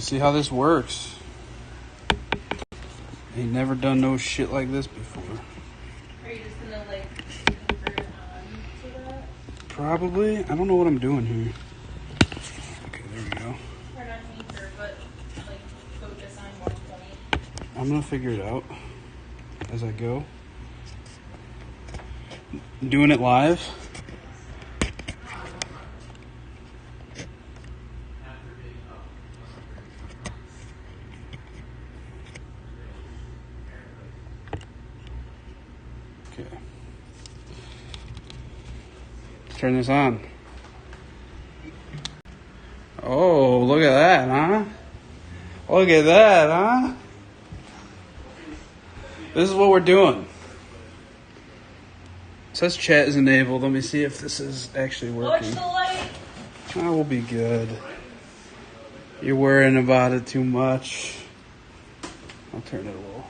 see how this works. Ain't never done no shit like this before. Are you just gonna like convert it on to that? Probably. I don't know what I'm doing here. Okay, there we go. Or not anchor, but like focus on one point. I'm gonna figure it out as I go. Doing it live. Okay. Let's turn this on. Oh, look at that, huh? Look at that, huh? This is what we're doing. It says chat is enabled. Let me see if this is actually working. Watch the light. I will be good. You're worrying about it too much. I'll turn it a little.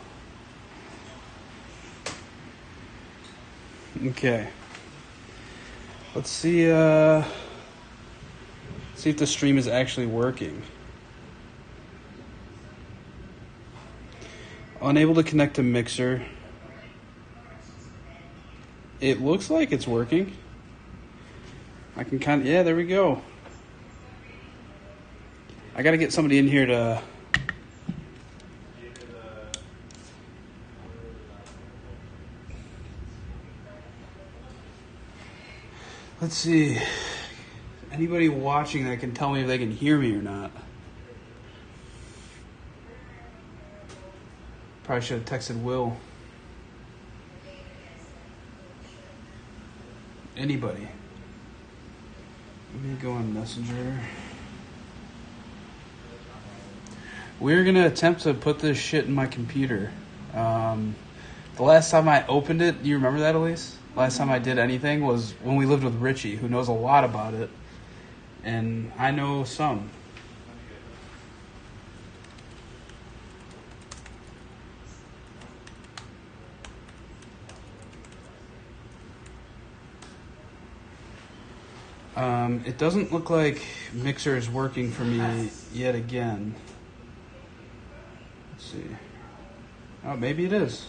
Okay. Let's see if the stream is actually working. Unable to connect to Mixer. It looks like it's working. I can kind of, yeah, there we go. I got to get somebody in here to let's see. Anybody watching that can tell me if they can hear me or not. Probably should have texted Will. Anybody. Let me go on Messenger. We're going to attempt to put this shit in my computer. The last time I opened it, do you remember that, Elise? Last time I did anything was when we lived with Richie, who knows a lot about it. And I know some. It doesn't look like Mixer is working for me yet again. Let's see. Oh, maybe it is.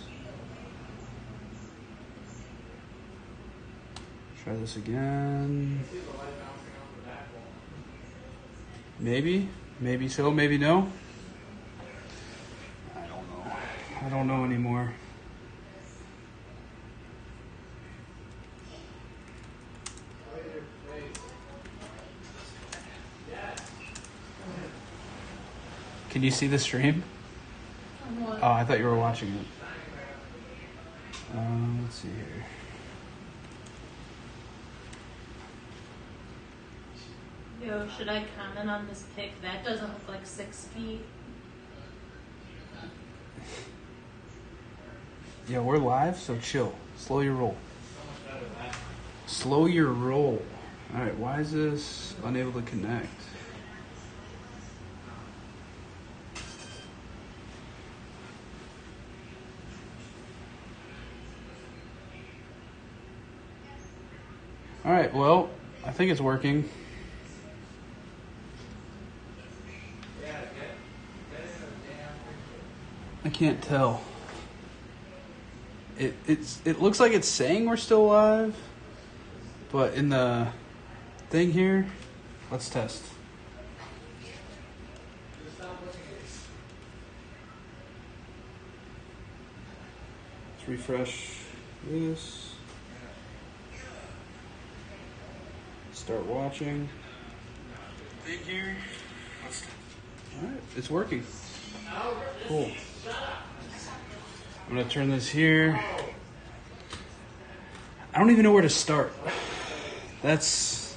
Try this again. Maybe so, maybe no. I don't know. I don't know anymore. Can you see the stream? Oh, I thought you were watching it. Let's see here. Yo, should I comment on this pic? That doesn't look like 6 feet. Yeah, we're live, so chill. Slow your roll. Slow your roll. All right, why is this unable to connect? All right, well, I think it's working. I can't tell. It looks like it's saying we're still live, but in the thing here, let's test. Let's refresh this. Start watching. Thing here. All right, it's working. Cool. I'm gonna turn this here. I don't even know where to start. That's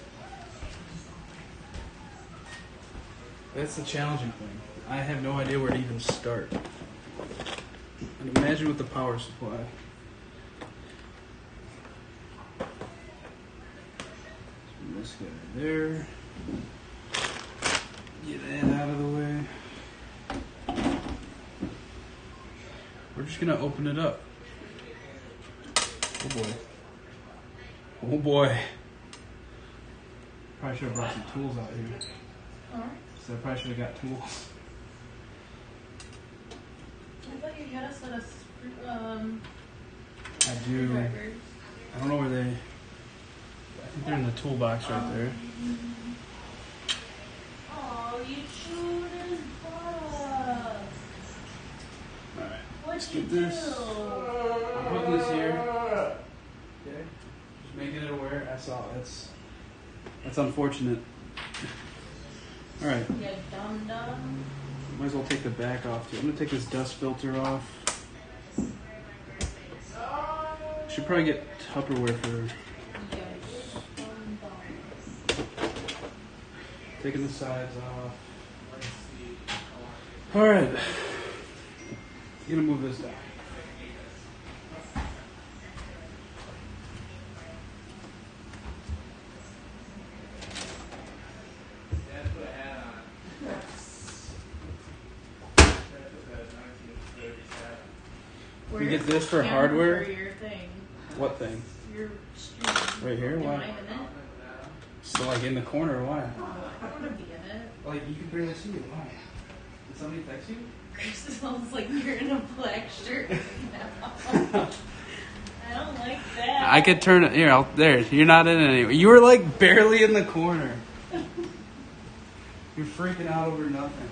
the challenging thing. I have no idea where to even start. And imagine with the power supply. This guy there. Get that out of the way. We're just gonna open it up. Oh boy. Oh boy. Probably should have brought some tools out here. So I probably should have got tools. you got a set of I do. screwdrivers. I don't know where they. I think they're in the toolbox right there. Oh, you chewed his butt. Alright. What'd Let's you get do? this. I'm putting this here. Okay. Just making it aware. I saw it. That's unfortunate. Alright. You dum-dum. Might as well take the back off too. I'm gonna take this dust filter off. Should probably get Tupperware for taking the sides off. Alright. I'm gonna move this down. We get this for hardware. For your thing. What thing? Your stream. Right here? Am Why? I in it? So like in the corner? Why? I want to be in it. Like you can barely see it. Why? Did somebody text you? Chris, it sounds like you're in a black shirt now. I don't like that. I could turn it here. There. You're not in it anyway. You were like barely in the corner. You're freaking out over nothing.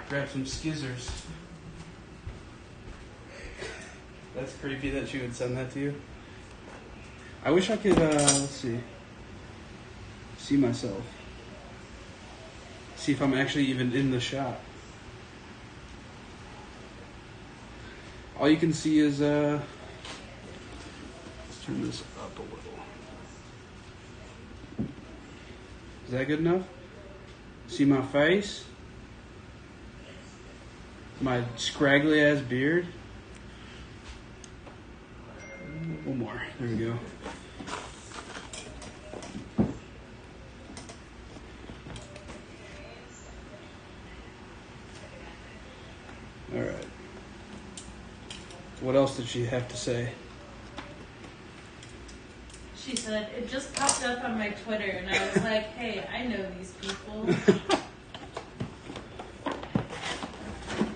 Grab some skizzers. That's creepy that she would send that to you. I wish I could, let's see myself. See if I'm actually even in the shot. All you can see is, let's turn this up a little. Is that good enough? See my face? My scraggly ass beard? One more. There we go. Alright. What else did she have to say? She said, it just popped up on my Twitter, and I was like, hey, I know these people.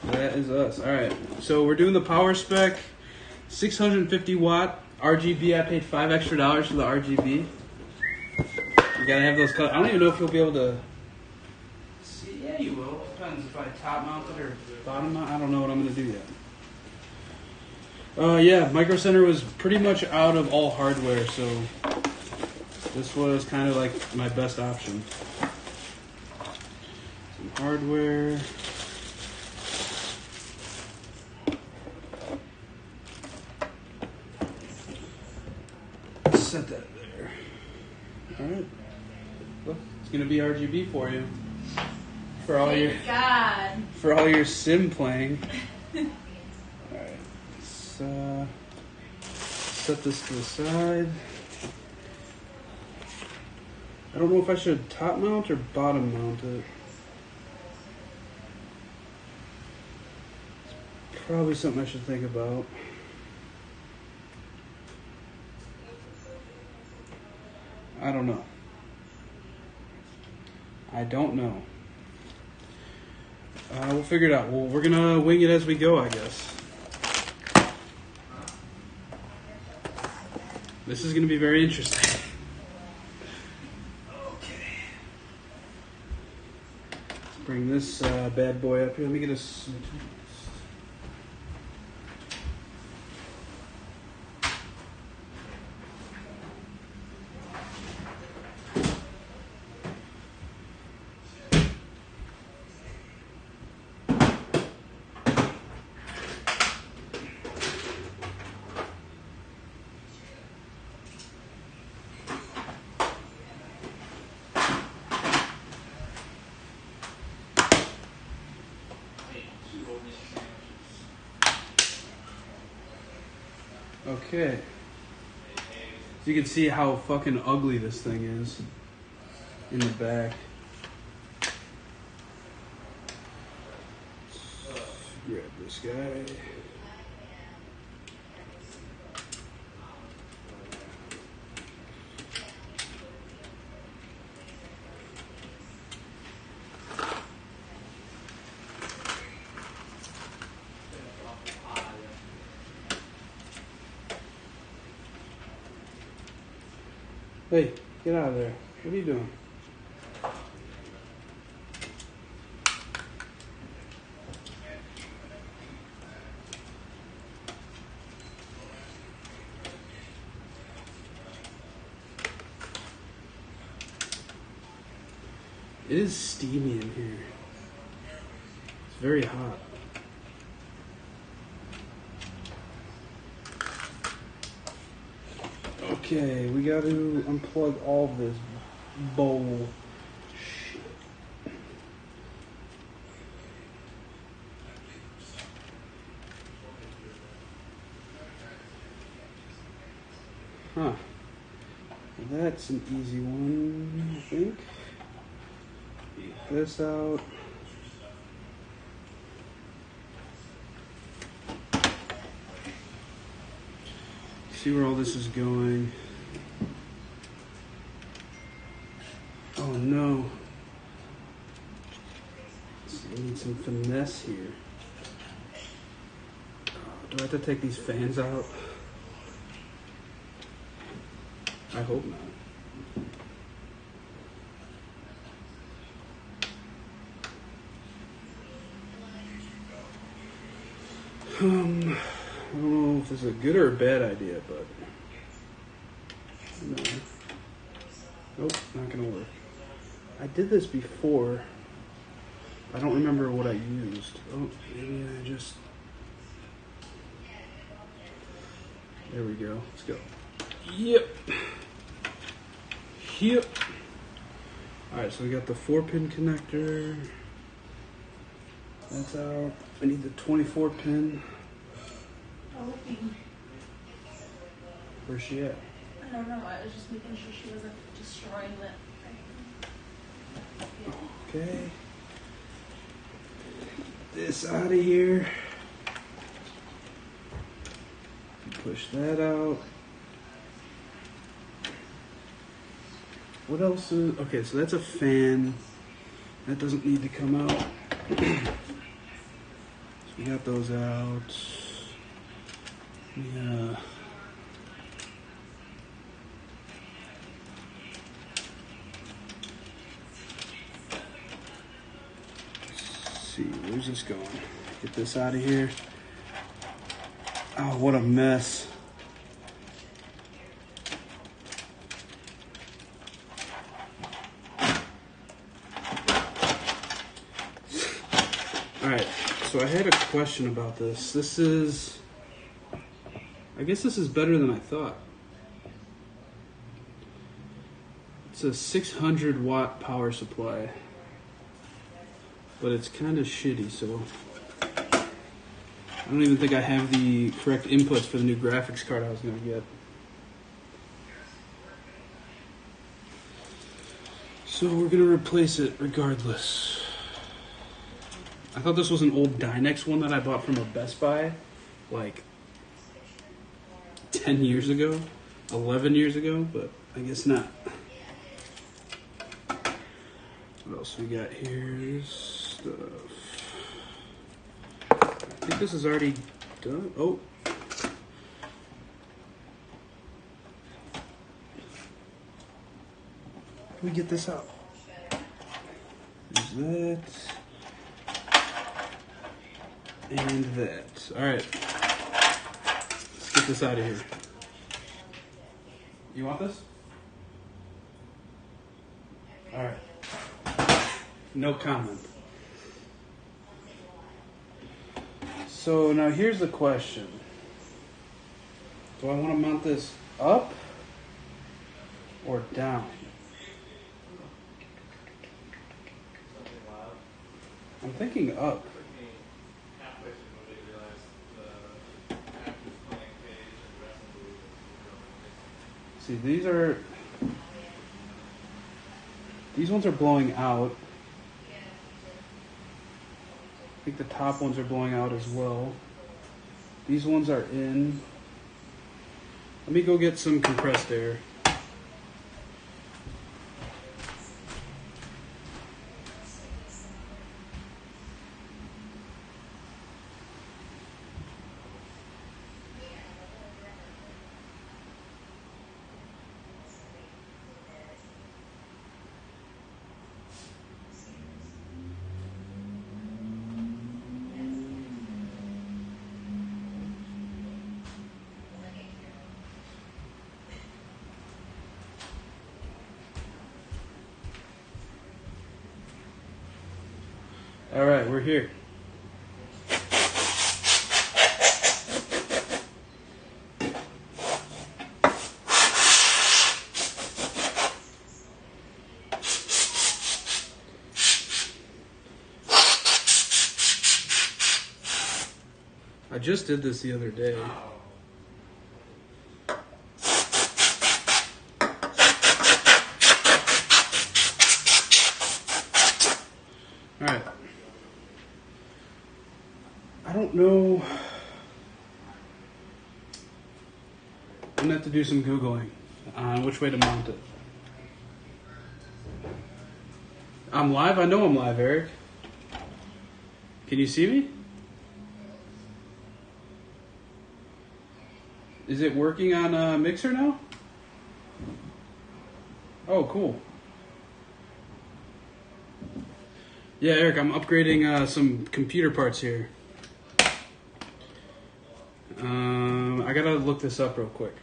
That is us. Alright. So we're doing the power spec. 650 watt RGB. I paid $5 extra for the RGB. You gotta have those colors. I don't even know if you'll be able to see. Yeah, you will. Depends if I top mount it or bottom mount. I don't know what I'm gonna do yet. Yeah, Micro Center was pretty much out of all hardware, so this was kind of like my best option. Some hardware. Set that there. Alright. Look, it's gonna be RGB for you. For all your God. For all your sim playing. Alright. Let's set this to the side. I don't know if I should top mount or bottom mount it. It's probably something I should think about. I don't know. I don't know. We'll figure it out. Well, we're gonna wing it as we go, I guess. This is gonna be very interesting. Okay. Let's bring this bad boy up here. Let me get us. Okay. So you can see how fucking ugly this thing is in the back. Grab this guy. Hey, get out of there. What are you doing? It is steamy in here. It's very hot. Okay, we got to unplug all of this bowl shit. Huh. Well, that's an easy one, I think. Get this out. See where all this is going. Oh no. I need some finesse here. Do I have to take these fans out? I hope not. I don't know if this is a good or a bad idea, but no. Nope, not gonna work. I did this before. I don't remember what I used. Oh, maybe I just... There we go. Let's go. Yep. Yep. Alright, so we got the 4-pin connector. That's out. I need the 24-pin. Where's she at? I don't know. I was just making sure she wasn't destroying it. Okay. This out of here. Push that out. What else is... Okay, so that's a fan. That doesn't need to come out. So we got those out. Yeah. Let's see, where's this going? Get this out of here. Oh, what a mess. Alright, so I had a question about this. This is... I guess this is better than I thought. It's a 600 watt power supply. But it's kind of shitty, so... I don't even think I have the correct inputs for the new graphics card I was going to get. So we're going to replace it regardless. I thought this was an old Dynex one that I bought from a Best Buy like 10 years ago, 11 years ago, but I guess not. What else we got here? Stuff. I think this is already done. Oh. Can we get this out? There's that. And that. Alright. Let's get this out of here. You want this? Alright. No comment. So now here's the question. Do I want to mount this up or down? I'm thinking up. See, these ones are blowing out. I think the top ones are blowing out as well. These ones are in. Let me go get some compressed air. All right, we're here. I just did this the other day. All right. I don't know. I'm gonna have to do some Googling on which way to mount it. I'm live? I know I'm live, Eric. Can you see me? Is it working on Mixer now? Oh, cool. Yeah, Eric, I'm upgrading some computer parts here. I gotta look this up real quick.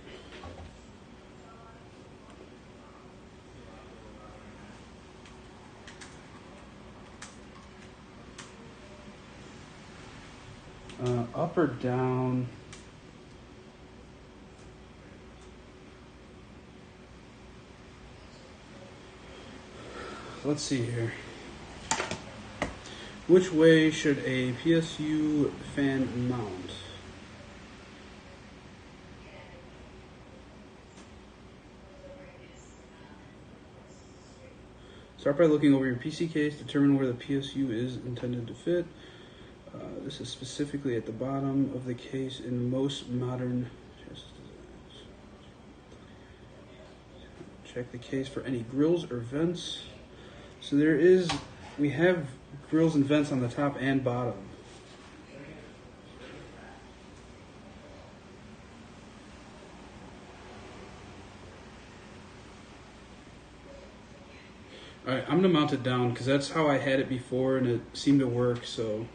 Up or down? Let's see here. Which way should a PSU fan mount? Start by looking over your PC case, determine where the PSU is intended to fit. This is specifically at the bottom of the case in most modern chassis designs. Check the case for any grills or vents. So we have grills and vents on the top and bottom. Alright, I'm going to mount it down because that's how I had it before and it seemed to work, so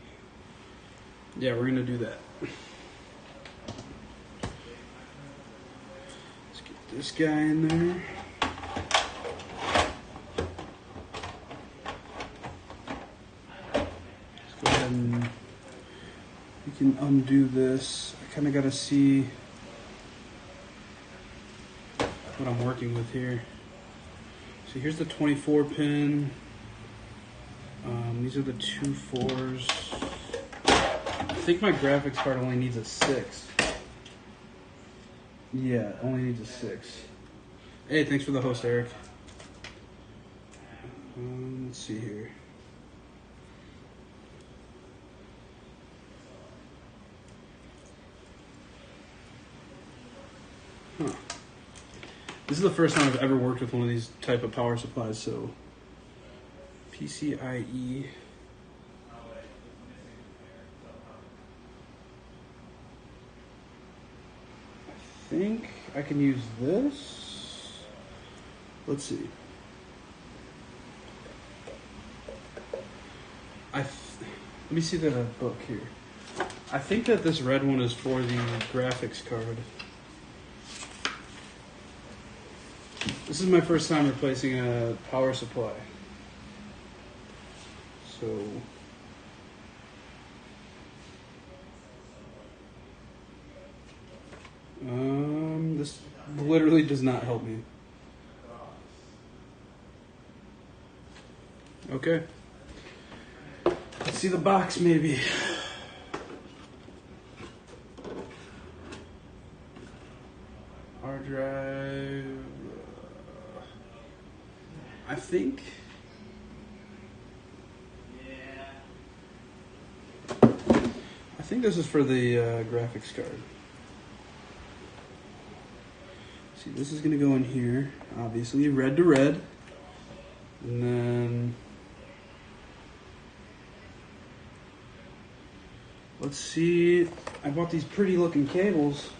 yeah, we're going to do that. Let's get this guy in there. Let's go ahead and we can undo this. I kind of got to see what I'm working with here. So here's the 24 pin. These are the 2 4s. I think my graphics card only needs a 6. Yeah, it only needs a 6. Hey, thanks for the host, Eric. Let's see here. Huh. This is the first time I've ever worked with one of these type of power supplies, so PCIe. I think I can use this. Let's see. Let me see the book here. I think that this red one is for the graphics card. This is my first time replacing a power supply. So this literally does not help me. Okay. Let's see the box maybe. Hard drive. I think. I think this is for the graphics card. See, this is going to go in here, obviously, red to red. And then, let's see, I bought these pretty looking cables.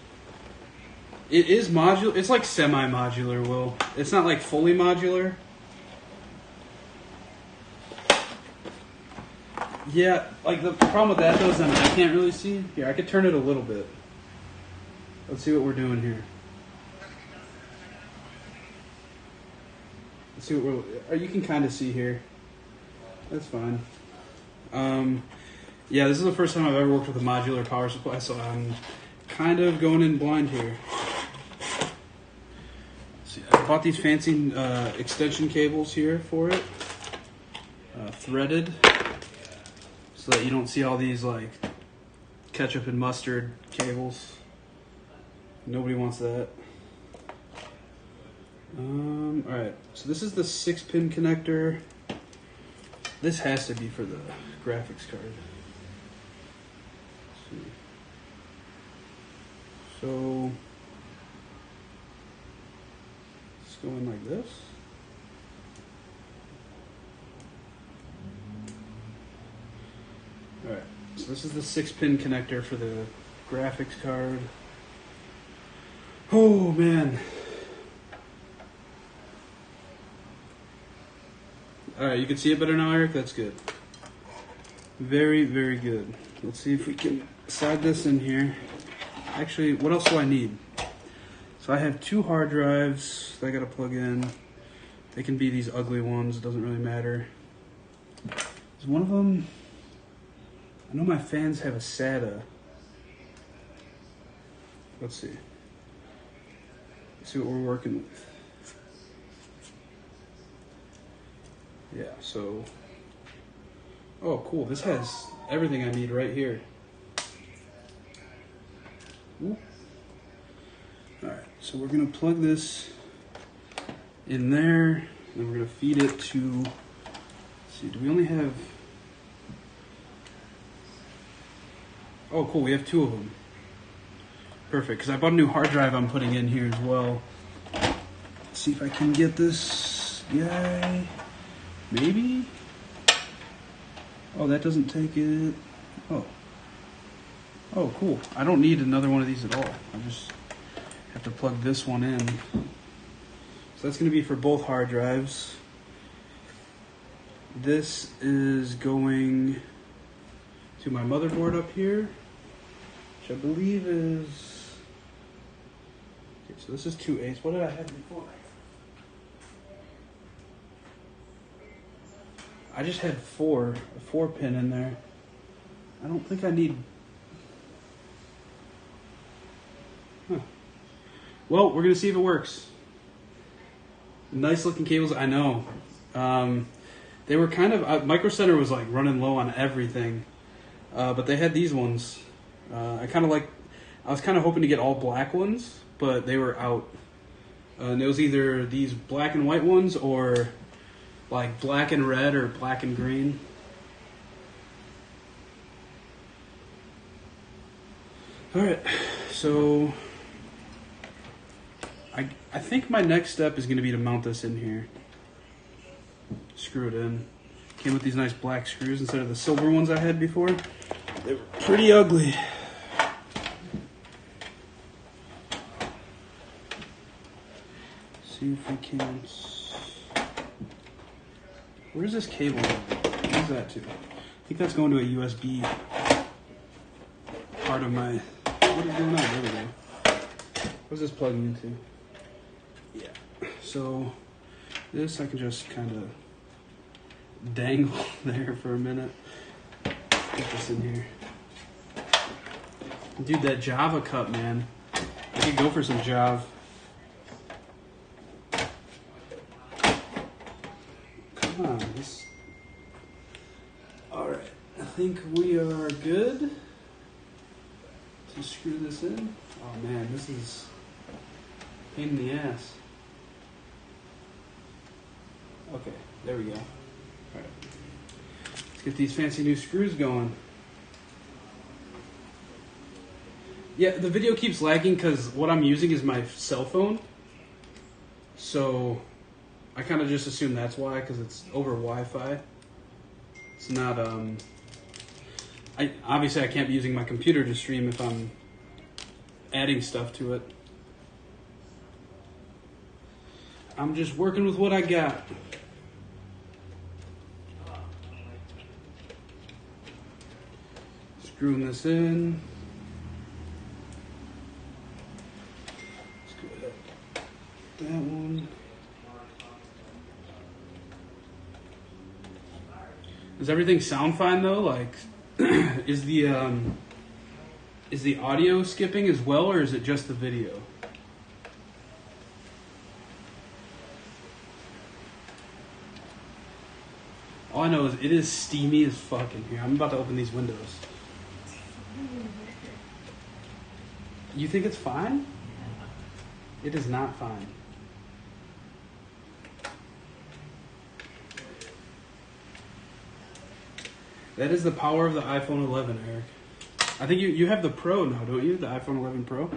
It is modular, it's like semi-modular, Will. It's not like fully modular. Yeah, like the problem with that though is I can't really see. Here, I could turn it a little bit. Let's see what we're doing here. Let's see what you can kind of see here. That's fine. Yeah, this is the first time I've ever worked with a modular power supply, so I'm kind of going in blind here. See, I bought these fancy extension cables here for it, threaded, so that you don't see all these like ketchup and mustard cables. Nobody wants that. Alright, so this is the 6-pin connector. This has to be for the graphics card. Let's see. So let's go in like this. Alright, so this is the 6-pin connector for the graphics card. Oh man. Alright, you can see it better now, Eric? That's good. Very, very good. Let's see if we can slide this in here. Actually, what else do I need? So I have 2 hard drives that I gotta plug in. They can be these ugly ones, it doesn't really matter. Is one of them... I know my fans have a SATA. Let's see. Let's see what we're working with. Yeah, so... Oh, cool. This has everything I need right here. Ooh. Alright, so we're going to plug this in there, and we're going to feed it to... Let's see, do we only have... Oh, cool, we have 2 of them. Perfect, because I bought a new hard drive I'm putting in here as well. Let's see if I can get this guy... Maybe? Oh, that doesn't take it. Oh. Oh, cool. I don't need another one of these at all. I just have to plug this one in. So that's going to be for both hard drives. This is going to my motherboard up here, which I believe is... Okay, so this is 2/8. What did I have before? I just had a 4-pin in there. I don't think I need... Huh. Well, we're going to see if it works. Nice looking cables, I know. They were kind of... Micro Center was like running low on everything. But they had these ones. I was kind of hoping to get all black ones, but they were out. And it was either these black and white ones or... like black and red or black and green. Alright, so I think my next step is going to be to mount this in here. Screw it in. Came with these nice black screws instead of the silver ones I had before. They were pretty ugly. See if we can... Where's this cable? Where's that to? I think that's going to a USB part of my... What is going on? There we go. What's this plugging into? Yeah. So this I can just kind of dangle there for a minute. Get this in here. Dude, that Java cup, man. I could go for some Java. Alright, I think we are good to screw this in. Oh man, this is a pain in the ass. Okay, there we go. Alright, let's get these fancy new screws going. Yeah, the video keeps lagging because what I'm using is my cell phone. So I kind of just assume that's why, because it's over Wi-Fi. It's not, obviously I can't be using my computer to stream if I'm adding stuff to it. I'm just working with what I got. Screwing this in. Let's go ahead. That one. Does everything sound fine though? Like, is the audio skipping as well, or is it just the video? All I know is it is steamy as fuck in here. I'm about to open these windows. You think it's fine? It is not fine. That is the power of the iPhone 11, Eric. I think you have the Pro now, don't you? The iPhone 11 Pro?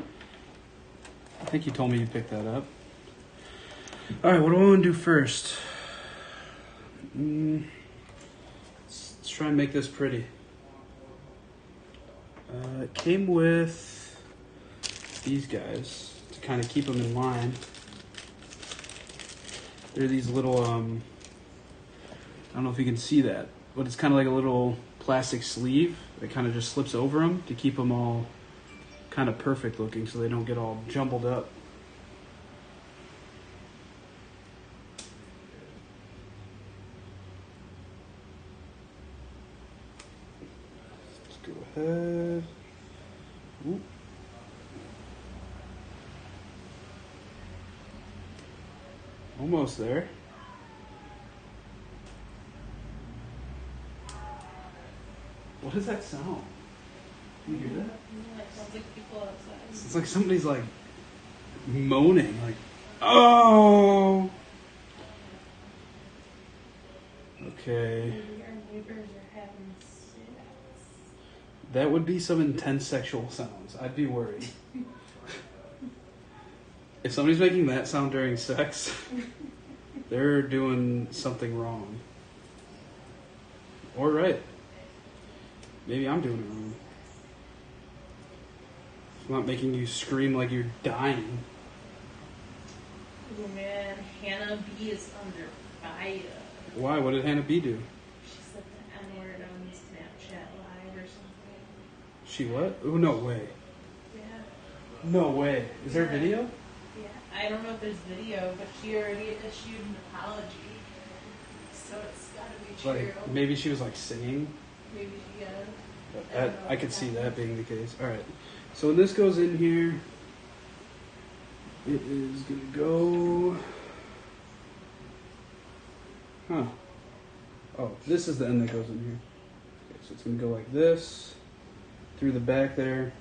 I think you told me you picked that up. Alright, what do I want to do first? Let's try and make this pretty. It came with these guys to kind of keep them in line. They're these little, I don't know if you can see that, but it's kind of like a little plastic sleeve that kind of just slips over them to keep them all kind of perfect looking so they don't get all jumbled up. Let's go ahead. Ooh. Almost there. What does that sound? Do you hear that? Yeah, it sounds like people outside. It's like somebody's like moaning, like, oh. Okay. Maybe our neighbors are having sex. That would be some intense sexual sounds. I'd be worried. If somebody's making that sound during sex, they're doing something wrong. Or right. Maybe I'm doing it wrong. I'm not making you scream like you're dying. Oh man, Hannah B is under fire. Why? What did Hannah B do? She said the N-word on Snapchat Live or something. She what? Oh, no way. Yeah. No way. Is there a video? Yeah. I don't know if there's video, but she already issued an apology. So it's gotta be true. Like, maybe she was like singing. Maybe, yeah. I could see that being the case. Alright. So when this goes in here, it is going to go... Huh. Oh, this is the end that goes in here. Okay, so it's going to go like this, through the back there.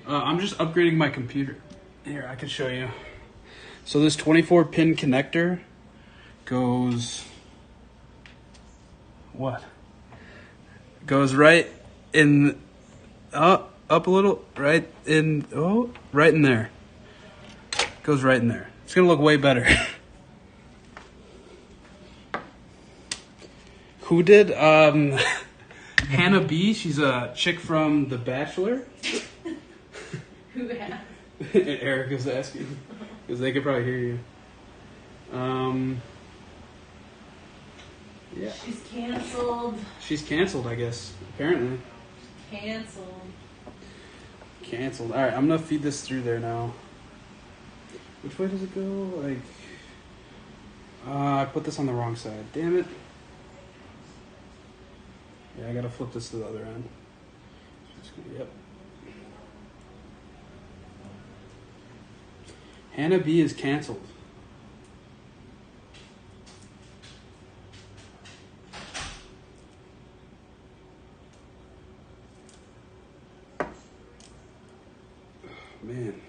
I'm just upgrading my computer. Here, I can show you. So this 24-pin connector goes... What? Goes right in... up a little. Right in... Oh, right in there. Goes right in there. It's going to look way better. Who did? Hannah B. She's a chick from The Bachelor. Who has? Eric was asking. Because they could probably hear you. Yeah. She's canceled. She's canceled, I guess. Apparently. Canceled. Canceled. Alright, I'm going to feed this through there now. Which way does it go? Like... I put this on the wrong side. Damn it. Yeah, I gotta flip this to the other end. Yep. Hannah B is canceled. Man.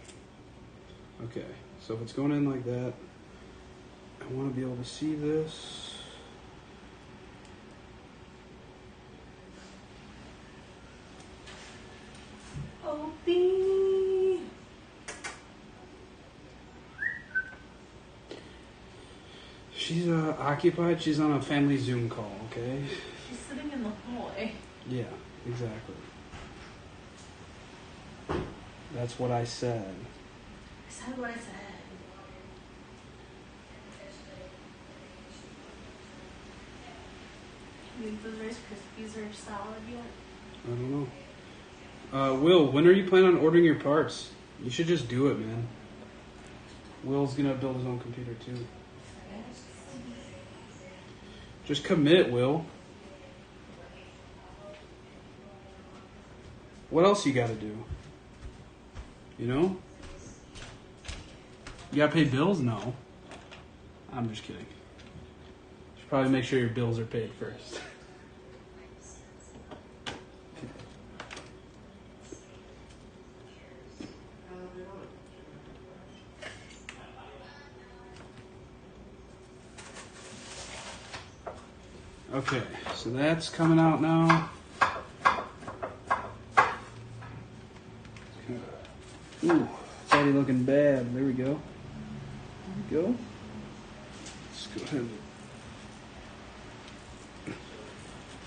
Okay, so if it's going in like that, I want to be able to see this. Opie. She's occupied. She's on a family Zoom call, okay? She's sitting in the hallway. Yeah, exactly. That's what I said. I said what I said. You think those Rice Krispies are solid yet? I don't know. Will, when are you planning on ordering your parts? You should just do it, man. Will's gonna build his own computer too. Yes. Just commit, Will. What else you gotta do? You know? You gotta pay bills? No. I'm just kidding. You should probably make sure your bills are paid first. Okay, so that's coming out now. Ooh, it's already looking bad. There we go. There we go. Let's go ahead.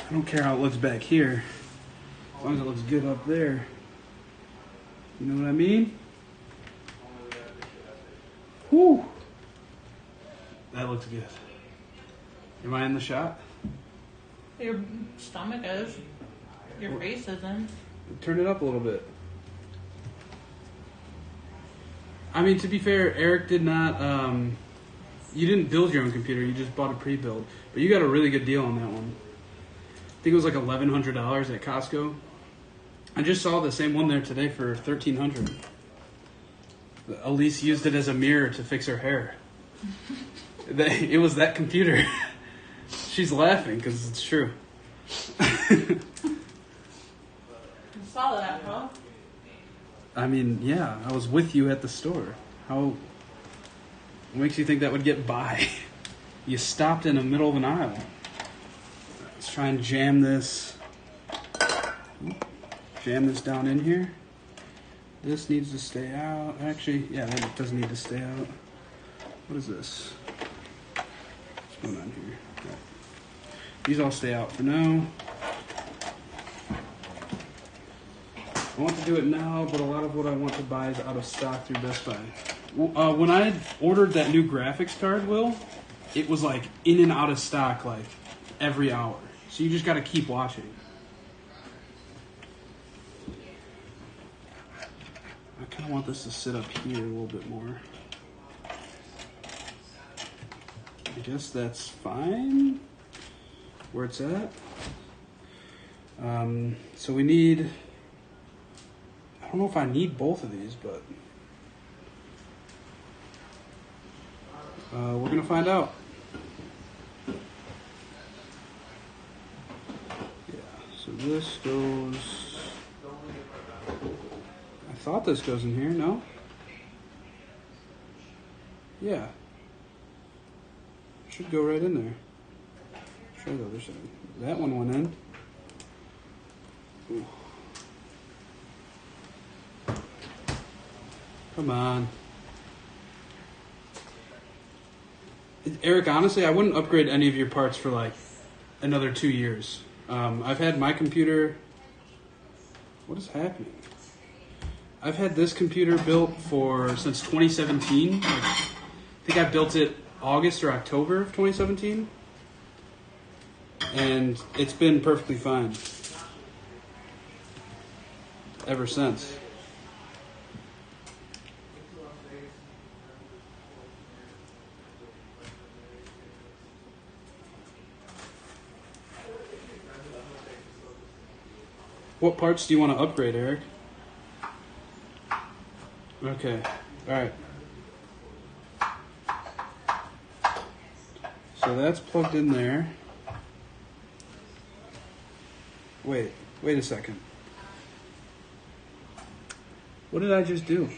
I don't care how it looks back here, as long as it looks good up there. You know what I mean? Whew. That looks good. Am I in the shot? Your stomach is. Your face isn't. Turn it up a little bit. I mean, to be fair, Eric did not, you didn't build your own computer, you just bought a pre-build. But you got a really good deal on that one. I think it was like $1,100 at Costco. I just saw the same one there today for $1,300. Elise used it as a mirror to fix her hair. It was that computer. She's laughing because it's true. You saw that, huh? I mean, yeah, I was with you at the store. What makes you think that would get by? You stopped in the middle of an aisle. Let's try and jam this down in here. This needs to stay out. Actually, yeah, that doesn't need to stay out. What is this? What's going on here? Right. These all stay out for now. I want to do it now, but a lot of what I want to buy is out of stock through Best Buy. When I ordered that new graphics card, Will, it was like in and out of stock like every hour. So you just got to keep watching. I kind of want this to sit up here a little bit more. I guess that's fine where it's at. So we need... I don't know if I need both of these, but we're going to find out. Yeah, so this goes... I thought this goes in here, no? Yeah. Should go right in there. Try the other side. That one went in. Ooh. Come on. Eric, honestly, I wouldn't upgrade any of your parts for like another 2 years. I've had my computer... What is happening? I've had this computer built since 2017. I think I built it August or October of 2017. And it's been perfectly fine ever since. What parts do you want to upgrade, Eric? Okay, alright. So that's plugged in there. Wait a second. What did I just do?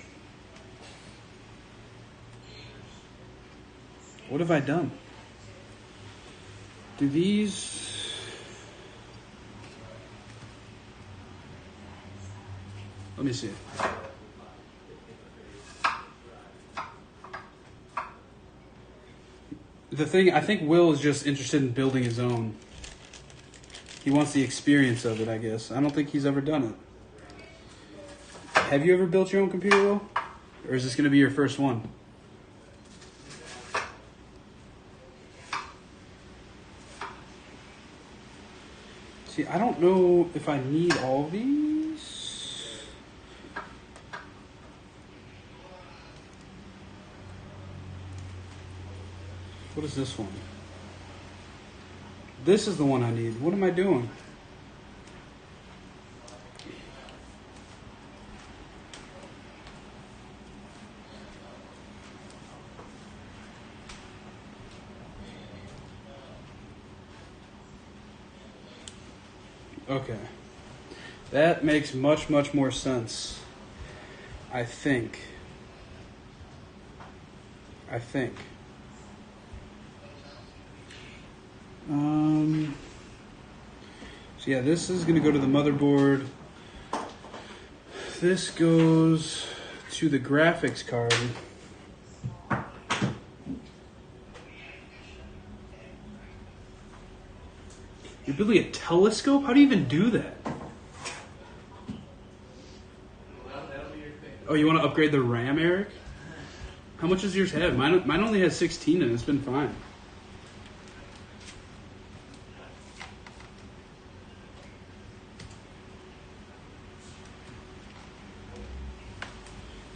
What have I done? Do these... Let me see. The thing, I think Will is just interested in building his own. He wants the experience of it, I guess. I don't think he's ever done it. Have you ever built your own computer, Will? Or is this going to be your first one? See, I don't know if I need all these. What is this one? This is the one I need. What am I doing? Okay. That makes much, much more sense. I think. So yeah, this is going to go to the motherboard. This goes to the graphics card. You're building a telescope? How do you even do that? Oh, you want to upgrade the RAM, Eric? How much does yours have? Mine only has 16 and it's been fine.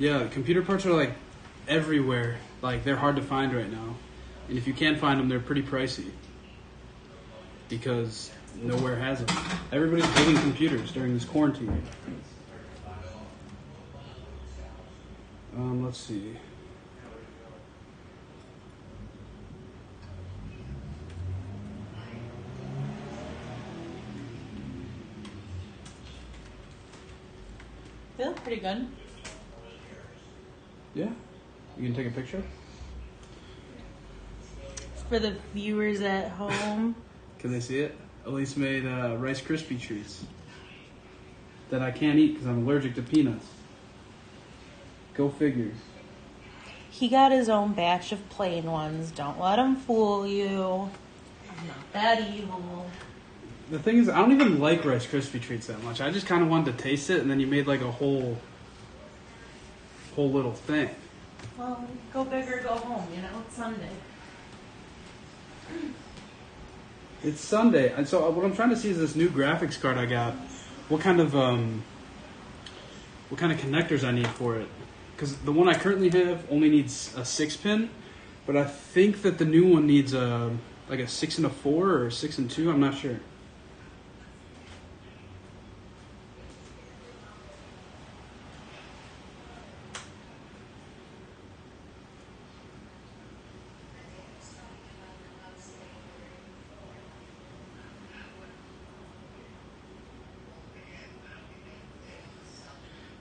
Yeah, computer parts are like everywhere. Like they're hard to find right now. And if you can find them, they're pretty pricey. Because nowhere has them. Everybody's building computers during this quarantine. Let's see. They look pretty good. Yeah? You can take a picture? For the viewers at home. Can they see it? Elise made Rice Krispie treats that I can't eat because I'm allergic to peanuts. Go figure. He got his own batch of plain ones. Don't let him fool you. I'm not that evil. The thing is, I don't even like Rice Krispie treats that much. I just kind of wanted to taste it, and then you made like a whole little thing. Well, go big or go home, you know? It's Sunday. It's Sunday, and so what I'm trying to see is this new graphics card I got. What kind of connectors I need for it? Because the one I currently have only needs a 6-pin, but I think that the new one needs like a 6 and a 4 or a 6 and 2. I'm not sure.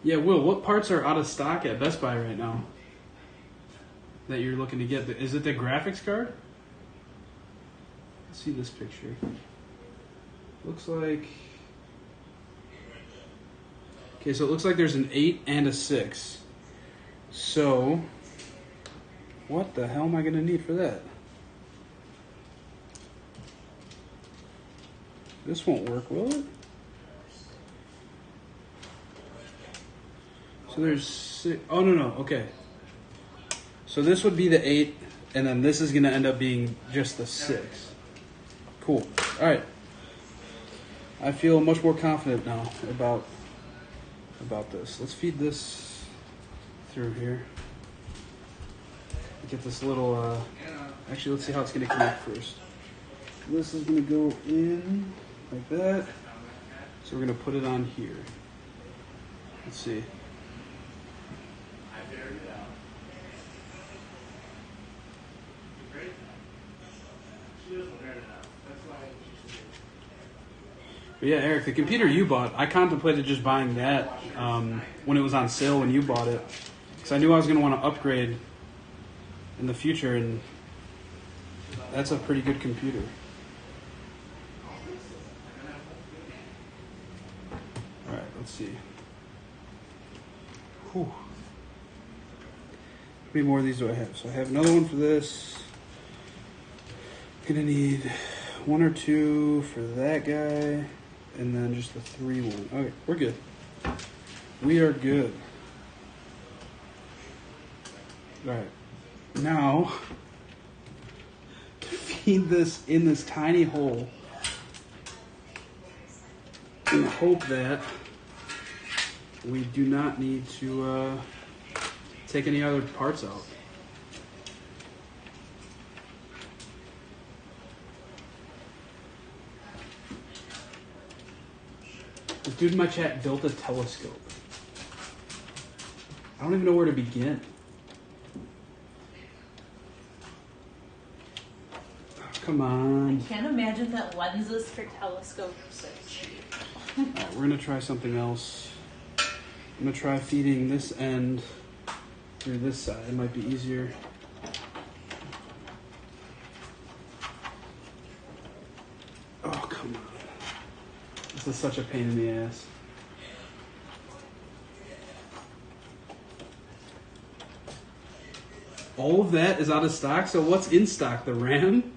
Yeah, Will, what parts are out of stock at Best Buy right now that you're looking to get? Is it the graphics card? Let's see this picture. Looks like... Okay, so it looks like there's an 8 and a 6. So, what the hell am I going to need for that? This won't work, will it? So there's 6. Oh, no. Okay. So this would be the 8, and then this is going to end up being just the 6. Cool. All right. I feel much more confident now about this. Let's feed this through here. Get this little... Actually, let's see how it's going to connect first. This is going to go in like that. So we're going to put it on here. Let's see. But yeah, Eric, the computer you bought, I contemplated just buying that when it was on sale when you bought it. Because I knew I was going to want to upgrade in the future, and that's a pretty good computer. Alright, let's see. Whew. How many more of these do I have? So I have another one for this. I'm going to need 1 or 2 for that guy. And then just the 3 one. Okay, we're good. We are good. Alright. Now, to feed this in this tiny hole, and hope that we do not need to take any other parts out. dude in my chat built a telescope. I don't even know where to begin. Come on. I can't imagine that lenses for telescopes are so cheap. Alright, we're gonna try something else. I'm gonna try feeding this end through this side. It might be easier. Oh, come on. This is such a pain in the ass. All of that is out of stock, so what's in stock? The RAM?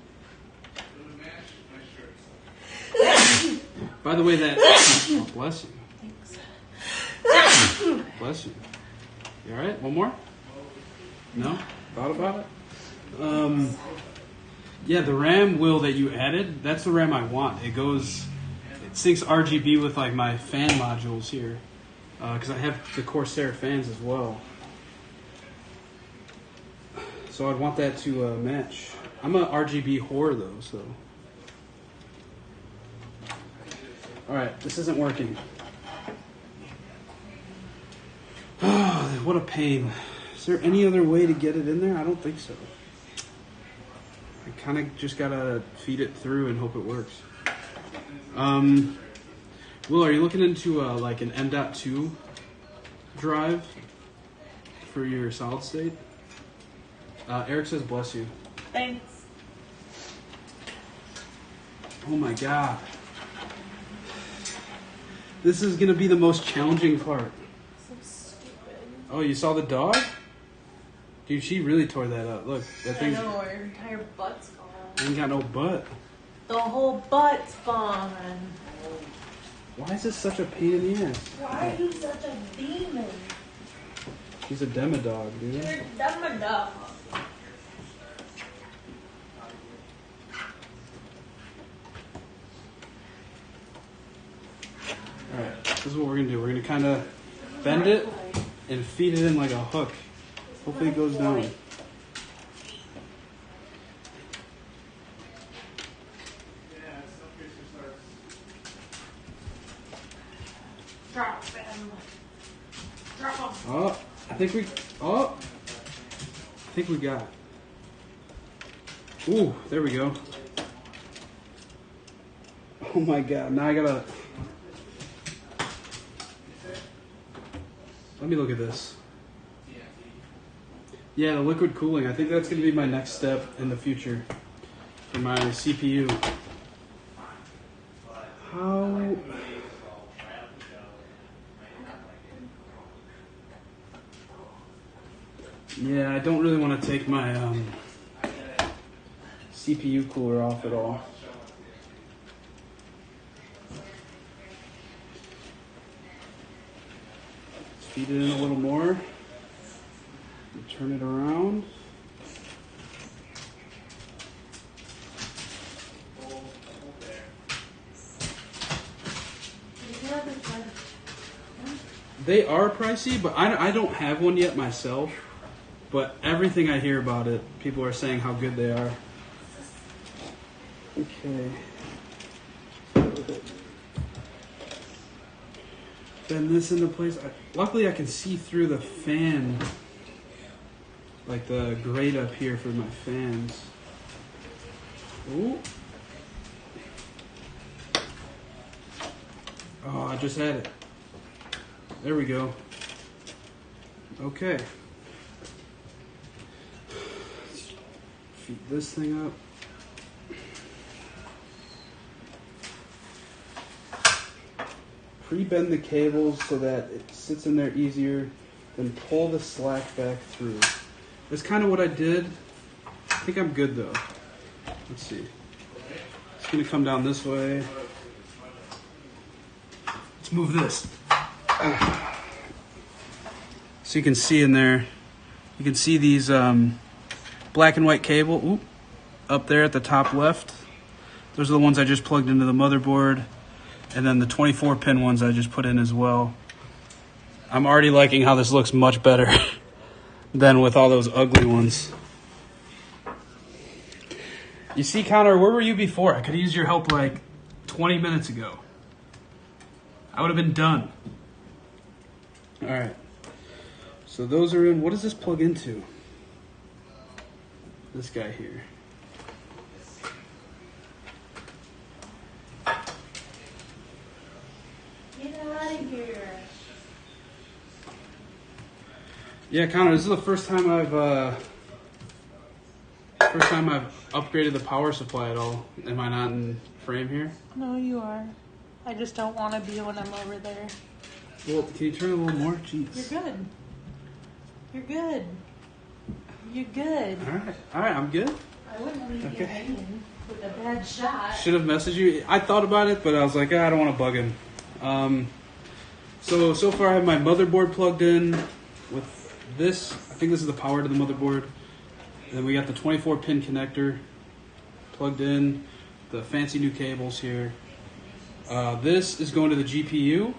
By the way, that... Oh, bless you. Thanks. Bless you. You alright? One more? No? Thought about it? Yeah, the RAM wheel that you added, that's the RAM I want. It syncs RGB with like my fan modules here. Because I have the Corsair fans as well. So I'd want that to match. I'm a RGB whore though, so... Alright, this isn't working. Oh, what a pain. Is there any other way to get it in there? I don't think so. I kind of just gotta feed it through and hope it works. Will, are you looking into like an M.2 drive for your solid state? Eric says bless you. Thanks. Oh my god. This is gonna be the most challenging part. So stupid. Oh, you saw the dog? Dude, she really tore that up. Look, that I thing's know, her entire butt's gone. ain't got no butt. The whole butt's gone. Why is this such a pain in the ass? Why are you such a demon? She's a demodog, dude. You're a demodog. Alright, this is what we're gonna do. We're gonna kind of bend it and feed it in like a hook. Hopefully it goes down. Drop them. Drop them. Oh, I think we got it. Ooh, there we go. Oh my god, now I gotta... Let me look at this. Yeah, the liquid cooling. I think that's going to be my next step in the future for my CPU. How... Yeah, I don't really want to take my CPU cooler off at all. Feed it in a little more. Turn it around. They are pricey, but I don't have one yet myself. But everything I hear about it, people are saying how good they are. Okay. Bend this into place. Luckily, I can see through the fan, like the grate up here for my fans. Ooh. Oh, I just had it. There we go. Okay. Feed this thing up. Pre-bend the cables so that it sits in there easier, then pull the slack back through. That's kind of what I did. I think I'm good though. Let's see. It's gonna come down this way. Let's move this. So you can see in there, you can see these black and white cable up there at the top left. Those are the ones I just plugged into the motherboard. And then the 24-pin ones I just put in as well. I'm already liking how this looks much better than with all those ugly ones. You see, Connor, where were you before? I could have used your help like 20 minutes ago. I would have been done. All right. So those are in. What does this plug into? This guy here. Get out of here. Yeah, Connor, this is the first time I've upgraded the power supply at all. Am I not in frame here? No, you are. I just don't want to be when I'm over there. Well, can you turn it a little more? Jeez. You're good. You're good. You're good. All right, I'm good. I wouldn't leave you hanging with a bad shot. Should have messaged you. I thought about it, but I was like, I don't want to bug him. So far I have my motherboard plugged in with this. I think this is the power to the motherboard. And then we got the 24-pin connector plugged in. The fancy new cables here. This is going to the GPU.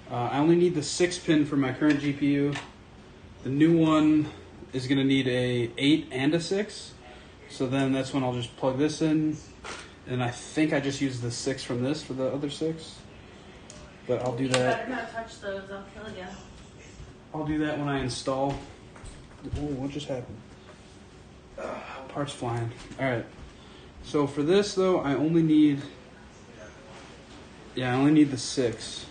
I only need the 6-pin for my current GPU. The new one is going to need a 8 and a 6. So then that's when I'll just plug this in. And I think I just used the 6 from this for the other 6. But I'll do that. You better not touch those, I'll kill you. I'll do that when I install. Oh, what just happened? Parts flying. Alright. So for this though, I only need the 6.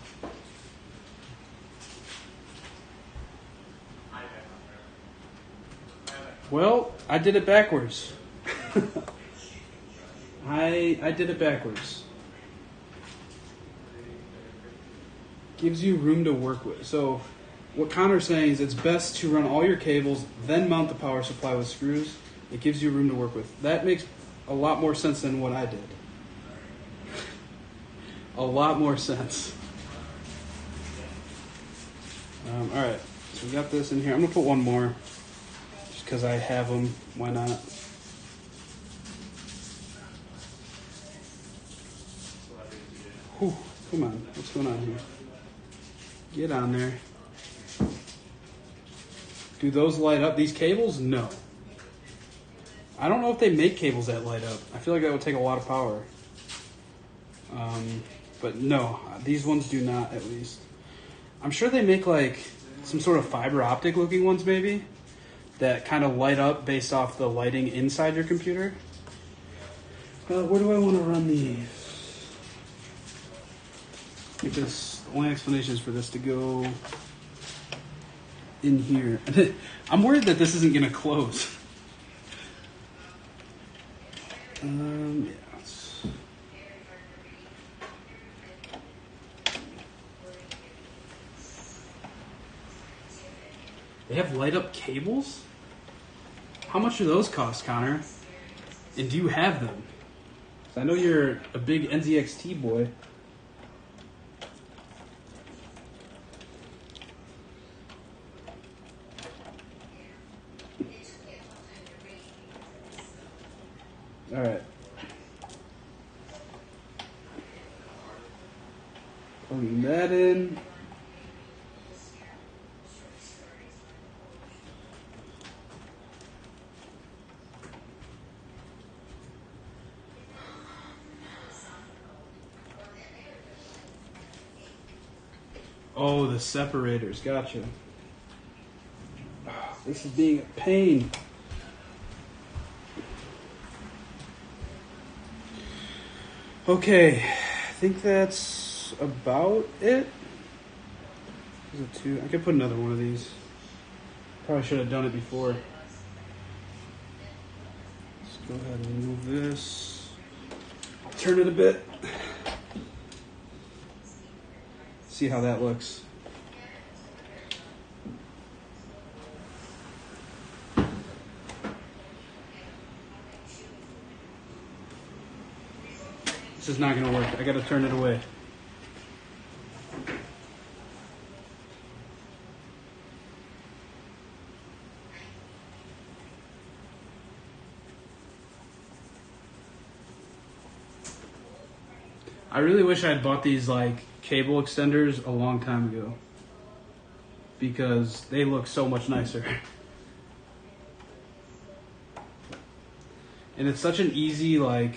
Well, I did it backwards. I did it backwards. Gives you room to work with. So what Connor's saying is it's best to run all your cables, then mount the power supply with screws. It gives you room to work with. That makes a lot more sense than what I did. A lot more sense. Alright, so we got this in here. I'm going to put one more. Just because I have them. Why not? Whew, come on. What's going on here? Get on there. Do those light up? These cables? No. I don't know if they make cables that light up. I feel like that would take a lot of power. But no, these ones do not, at least. I'm sure they make like some sort of fiber optic looking ones maybe that kind of light up based off the lighting inside your computer. Where do I want to run these? Because the only explanation is for this to go in here. I'm worried that this isn't going to close. Yeah. They have light up cables? How much do those cost, Connor? And do you have them? 'Cause I know you're a big NZXT boy. Alright. Plugging that in. Oh, the separators. Gotcha. This is being a pain. Okay, I think that's about it. Is it 2? I could put another one of these. Probably should have done it before. Let's go ahead and move this. I'll turn it a bit. See how that looks. This is not going to work. I got to turn it away. I really wish I had bought these like cable extenders a long time ago because they look so much nicer. And it's such an easy, like,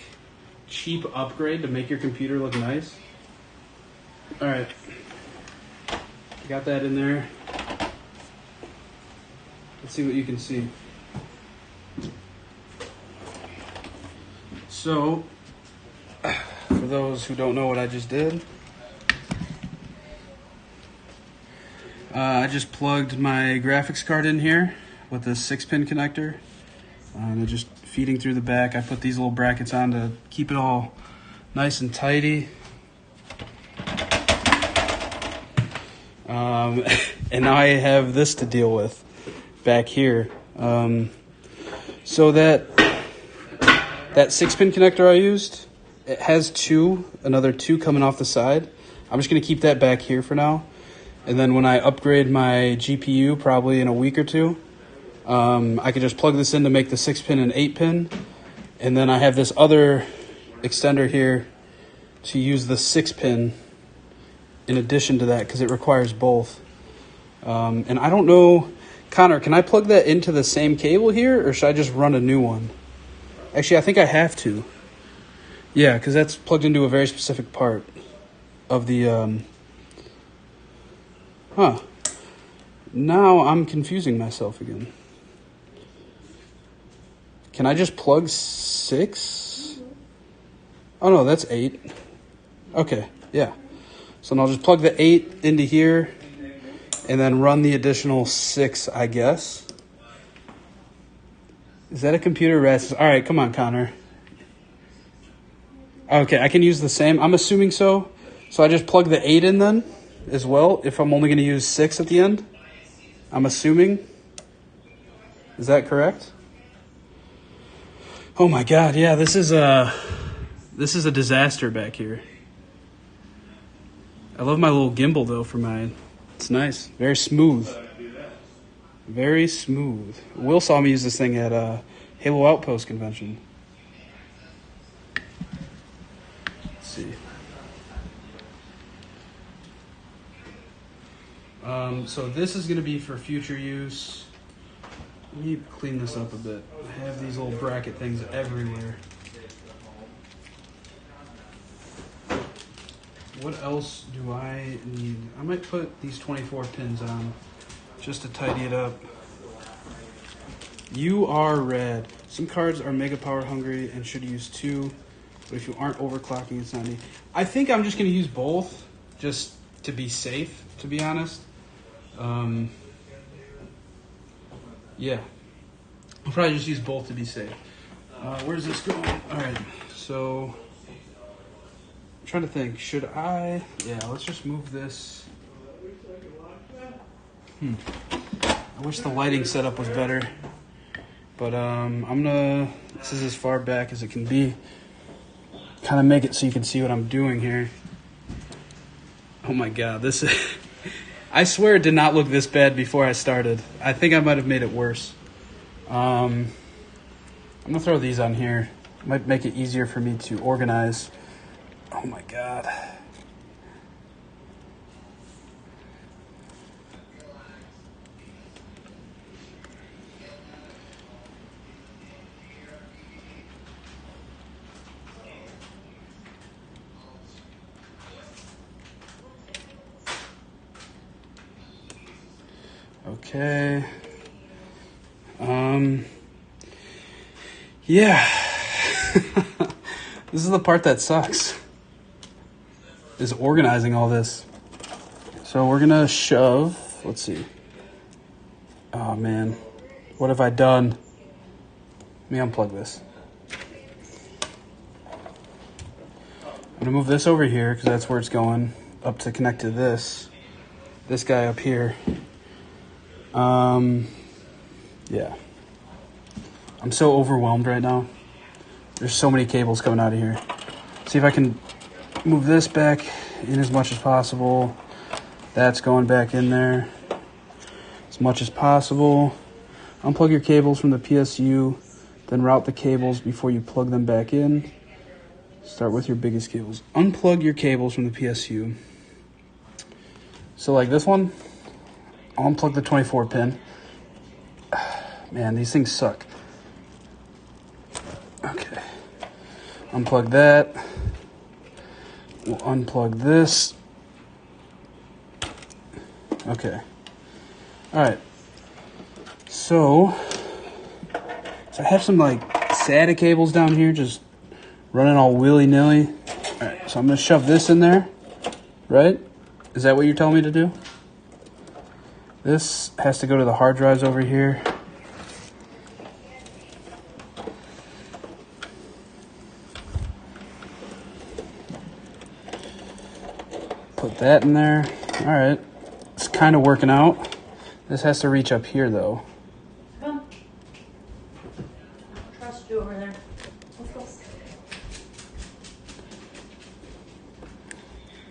cheap upgrade to make your computer look nice. All right. Got that in there. Let's see what you can see. So, for those who don't know what I just did, I just plugged my graphics card in here with a 6-pin connector. And just feeding through the back. I put these little brackets on to keep it all nice and tidy. And now I have this to deal with back here. So that 6-pin connector I used, it has another two coming off the side. I'm just going to keep that back here for now. And then when I upgrade my GPU, probably in a week or two, I can just plug this in to make the 6-pin and 8-pin. And then I have this other extender here to use the 6-pin in addition to that because it requires both. And I don't know, Connor, can I plug that into the same cable here or should I just run a new one? Actually, I think I have to. Yeah, because that's plugged into a very specific part of the... Now I'm confusing myself again. Can I just plug 6? Oh no, that's 8. Okay, yeah. So then I'll just plug the 8 into here and then run the additional 6, I guess. Is that a computer rest? All right, come on, Connor. Okay, I can use the same. I'm assuming so. So I just plug the 8 in then as well if I'm only going to use 6 at the end. I'm assuming. Is that correct? Oh my God, yeah, this is a disaster back here. I love my little gimbal though for mine. It's nice, very smooth. Very smooth. Will saw me use this thing at a Halo Outpost convention. Let's see. So this is going to be for future use. Let me clean this up a bit. I have these little bracket things everywhere. What else do I need? I might put these 24 pins on just to tidy it up. You are red. Some cards are mega power hungry and should use 2, but if you aren't overclocking, it's not needed. I think I'm just going to use both just to be safe, to be honest. Yeah. I'll probably just use both to be safe. Where's this going? All right, so I'm trying to think. Should I? Yeah, let's just move this. I wish the lighting setup was better, but this is as far back as it can be. Kind of make it so you can see what I'm doing here. Oh my God, this is... I swear it did not look this bad before I started. I think I might have made it worse. I'm gonna throw these on here. Might make it easier for me to organize. Oh my God. Okay. Yeah. This is the part that sucks. Is organizing all this. So we're gonna shove. Let's see. Oh man. What have I done? Let me unplug this. I'm gonna move this over here because that's where it's going. Up to connect to this guy up here. Yeah. I'm so overwhelmed right now. There's so many cables coming out of here. See if I can move this back in as much as possible. That's going back in there as much as possible. Unplug your cables from the PSU, then route the cables before you plug them back in. Start with your biggest cables. Unplug your cables from the PSU. So like this one, I'll unplug the 24 pin. Man, these things suck. Okay. Unplug that. We'll unplug this. Okay. All right. So I have some like SATA cables down here just running all willy-nilly. All right, so I'm going to shove this in there, right? Is that what you're telling me to do? This has to go to the hard drives over here. Put that in there. All right. It's kind of working out. This has to reach up here, though. Come. I trust you over there. Let's go.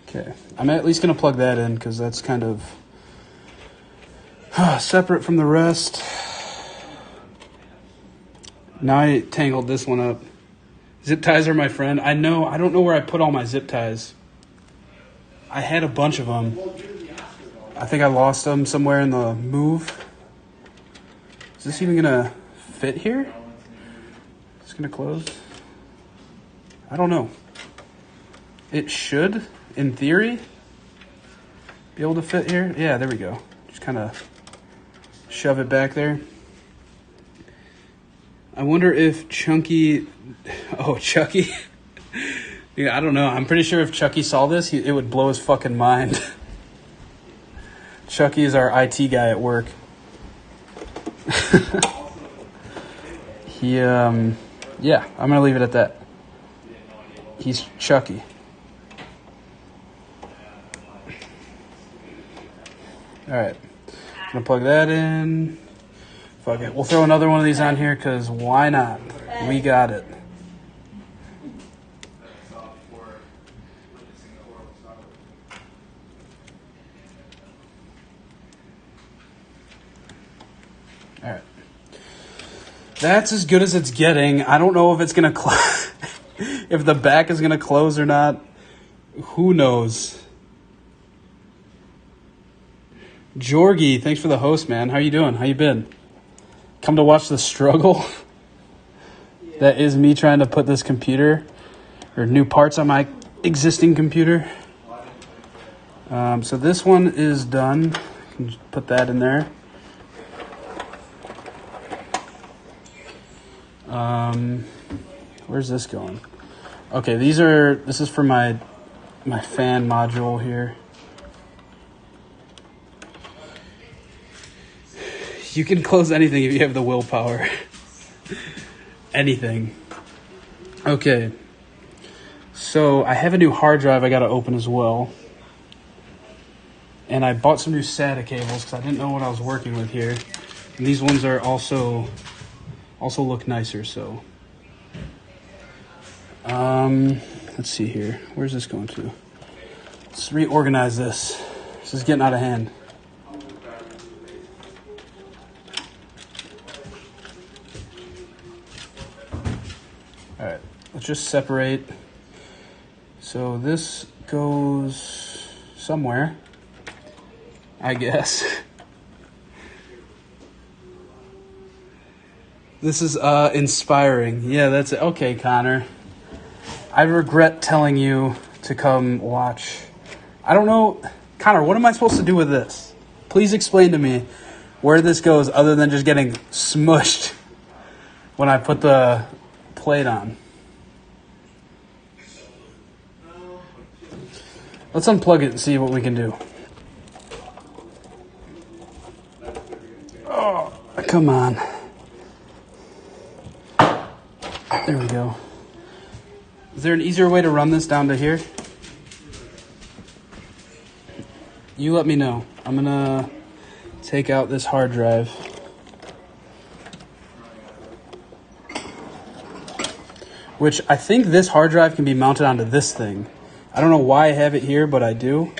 Okay. I'm at least going to plug that in because that's kind of separate from the rest. Now I tangled this one up. Zip ties are my friend. I know. I don't know where I put all my zip ties. I had a bunch of them. I think I lost them somewhere in the move. Is this even gonna fit here? It's gonna close? I don't know. It should, in theory, be able to fit here. Yeah, there we go. Just kind of shove it back there. I wonder if Chunky... Oh, Chucky... Yeah, I don't know. I'm pretty sure if Chucky saw this, it would blow his fucking mind. Chucky is our IT guy at work. Yeah, I'm going to leave it at that. He's Chucky. All right. I'm going to plug that in. Fuck it. We'll throw another one of these on here because why not? We got it. All right. That's as good as it's getting. I don't know if it's going to close. If the back is going to close or not. Who knows? Jorgie, thanks for the host, man. How you doing? How you been? Come to watch the struggle? That is me trying to put this computer or new parts on my existing computer. So this one is done. I can just put that in there. Where's this going? Okay, this is for my fan module here. You can close anything if you have the willpower. Anything. Okay. So I have a new hard drive I got to open as well. And I bought some new SATA cables because I didn't know what I was working with here. And these ones are also look nicer, so. Let's see here. Where's this going to? Let's reorganize this. This is getting out of hand. All right, let's just separate. So this goes somewhere, I guess. This is inspiring. Yeah, that's it. Okay, Connor. I regret telling you to come watch. I don't know. Connor, what am I supposed to do with this? Please explain to me where this goes other than just getting smushed when I put the plate on. Let's unplug it and see what we can do. Oh, come on. There we go. Is there an easier way to run this down to here? You let me know. I'm gonna take out this hard drive. Which I think this hard drive can be mounted onto this thing. I don't know why I have it here, but I do.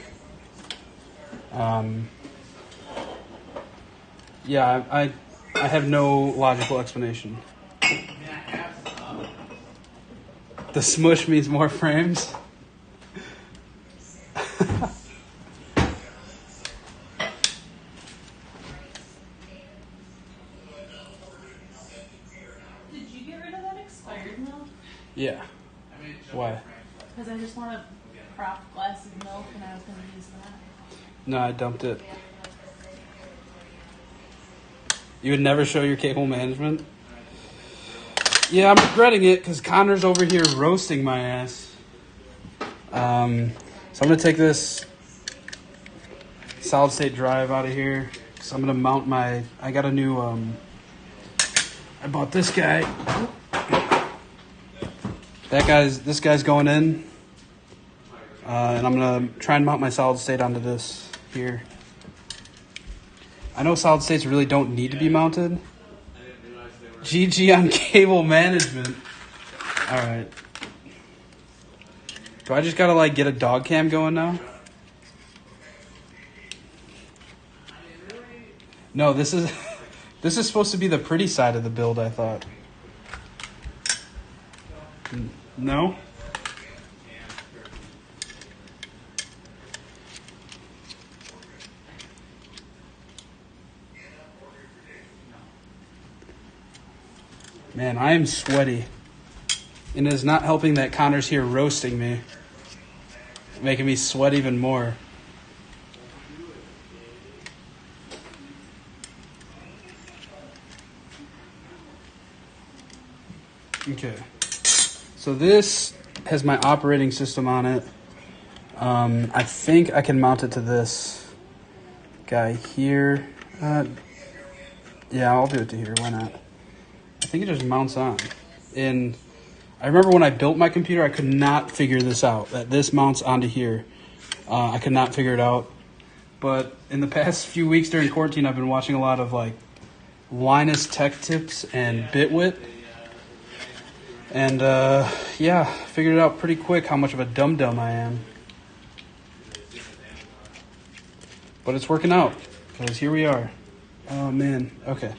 Yeah, I have no logical explanation. The smush means more frames. Did you get rid of that expired milk? Yeah. Why? Because I just want a cropped glass of milk and I was going to use that. No, I dumped it. You would never show your cable management? Yeah, I'm regretting it because Connor's over here roasting my ass. So I'm going to take this solid state drive out of here. So I'm going to mount my... I got a new... I bought this guy. This guy's going in. And I'm going to try and mount my solid state onto this here. I know solid states really don't need to be mounted. GG on cable management. Alright. Do I just gotta like get a dog cam going now? No, this is supposed to be the pretty side of the build, I thought. No? Man, I am sweaty. And it is not helping that Connor's here roasting me. Making me sweat even more. Okay. So this has my operating system on it. I think I can mount it to this guy here. Yeah, I'll do it to here. Why not? I think it just mounts on. And I remember when I built my computer, I could not figure this out, that this mounts onto here. I could not figure it out. But in the past few weeks during quarantine, I've been watching a lot of like Linus Tech Tips and Bitwit. And yeah, figured it out pretty quick how much of a dum-dum I am. But it's working out, because here we are. Oh man, okay.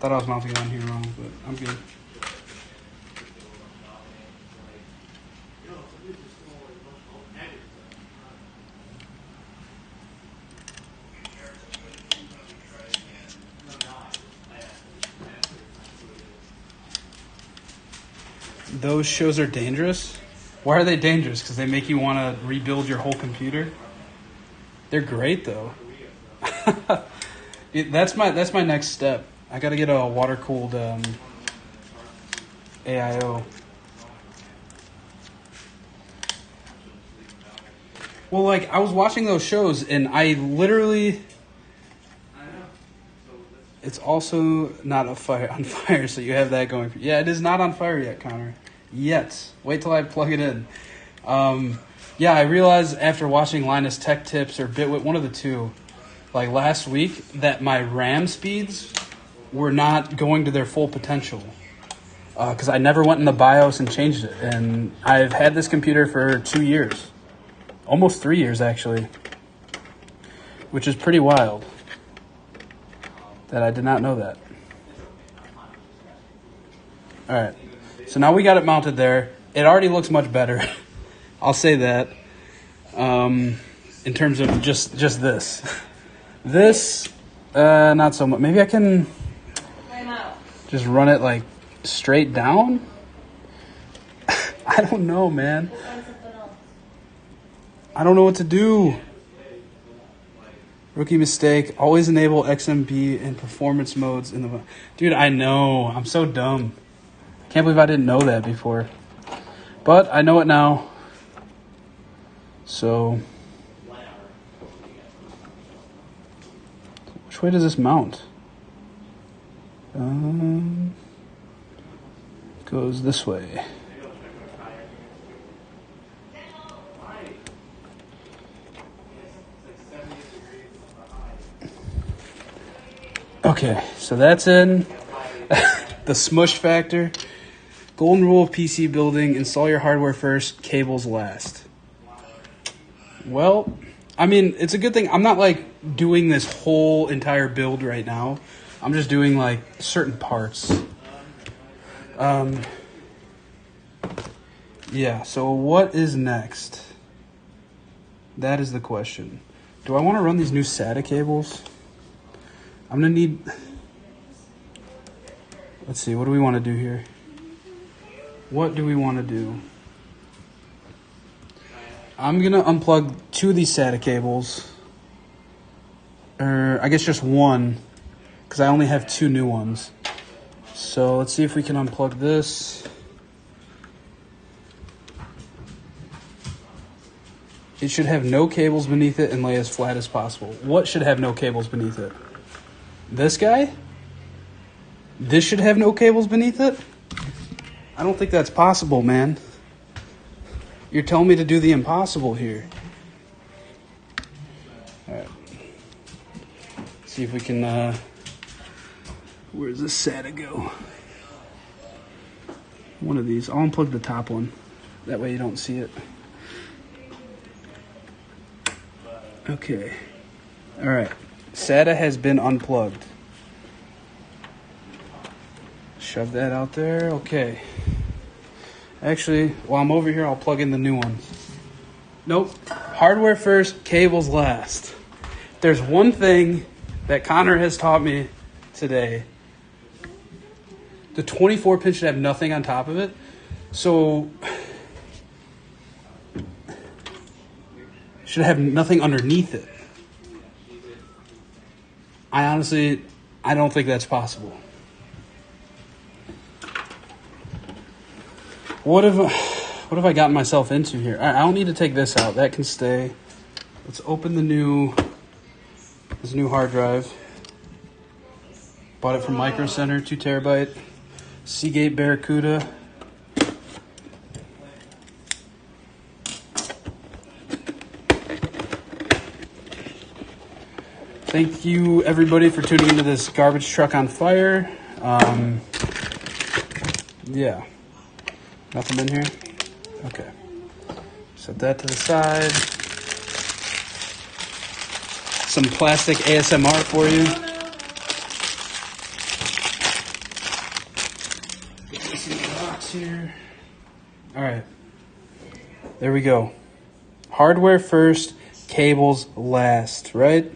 Thought I was mounting it on here wrong, but I'm good. Those shows are dangerous? Why are they dangerous? Because they make you want to rebuild your whole computer? They're great, though. That's my next step. I got to get a water-cooled AIO. Well, like, I was watching those shows, and I literally... It's also not on fire, so you have that going. Yeah, it is not on fire yet, Connor. Yet. Wait till I plug it in. Yeah, I realized after watching Linus Tech Tips or Bitwit, one of the two, like last week, that my RAM speeds were not going to their full potential. Because I never went in the BIOS and changed it. And I've had this computer for 2 years. Almost 3 years, actually. Which is pretty wild. That I did not know that. Alright. So now we got it mounted there. It already looks much better. I'll say that. In terms of just this. This, not so much. Maybe I can just run it like straight down? I don't know, man. I don't know what to do. Rookie mistake. Always enable XMB in performance modes in the... Dude, I know. I'm so dumb. Can't believe I didn't know that before. But I know it now. So... Which way does this mount? Goes this way. Okay, so that's in. The smush factor. Golden rule of PC building: install your hardware first, cables last. Well, I mean, it's a good thing. I'm not like doing this whole entire build right now. I'm just doing like certain parts. Yeah, so what is next? That is the question. Do I want to run these new SATA cables? I'm going to need... Let's see, what do we want to do here? What do we want to do? I'm going to unplug 2 of these SATA cables. Or, I guess just one. because I only have 2 new ones. So let's see if we can unplug this. It should have no cables beneath it and lay as flat as possible. What should have no cables beneath it? This guy? This should have no cables beneath it? I don't think that's possible, man. You're telling me to do the impossible here. Alright. See if we can, where's this SATA go? One of these. I'll unplug the top one. That way you don't see it. Okay. Alright. SATA has been unplugged. Shove that out there. Okay. Actually, while I'm over here, I'll plug in the new ones. Nope. Hardware first, cables last. There's one thing that Connor has taught me today. The 24-pin should have nothing on top of it. So, should have nothing underneath it. I don't think that's possible. What have I gotten myself into here? I don't need to take this out. That can stay. Let's open this new hard drive. Bought it from Micro Center, 2 terabyte. Seagate Barracuda. Thank you, everybody, for tuning into this garbage truck on fire. Yeah. Nothing in here? Okay. Set that to the side. Some plastic ASMR for you. Get this in the box here. Alright. There we go. Hardware first, cables last, right?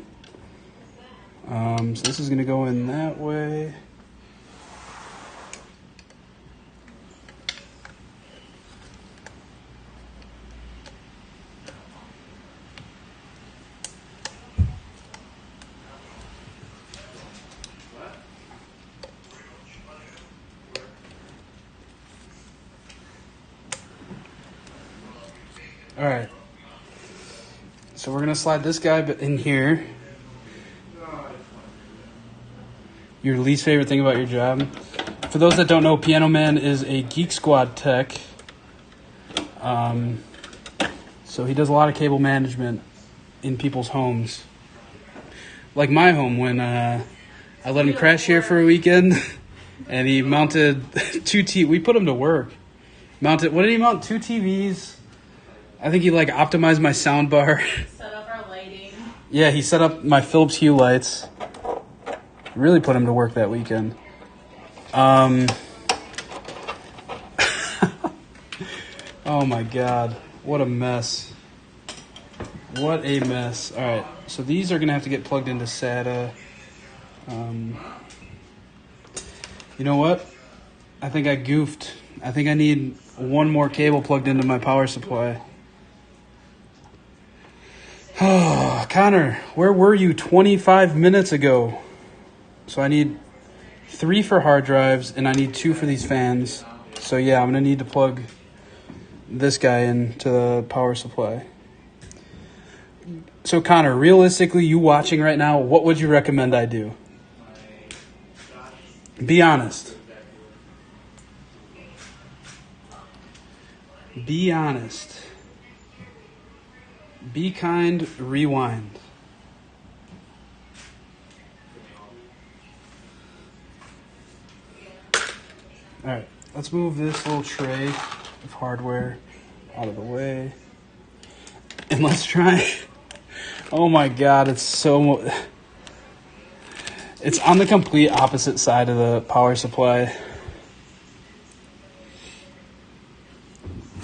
So this is going to go in that way. All right. So we're going to slide this guy in here. Your least favorite thing about your job. For those that don't know, Piano Man is a Geek Squad tech. So he does a lot of cable management in people's homes. Like my home, when I let him crash here for a weekend, and he mounted 2 TVs. We put him to work. What did he mount? 2 TVs. I think he optimized my sound bar. Set up our lighting. Yeah, he set up my Philips Hue lights. Really put him to work that weekend. Oh my God. What a mess. What a mess. All right. So these are going to have to get plugged into SATA. You know what? I think I goofed. I think I need one more cable plugged into my power supply. Oh, Connor, where were you 25 minutes ago? So I need 3 for hard drives, and I need 2 for these fans. So yeah, I'm going to need to plug this guy into the power supply. So Connor, realistically, you watching right now, what would you recommend I do? Be honest. Be honest. Be kind, rewind. All right, let's move this little tray of hardware out of the way. And let's try. Oh my God, it's on the complete opposite side of the power supply.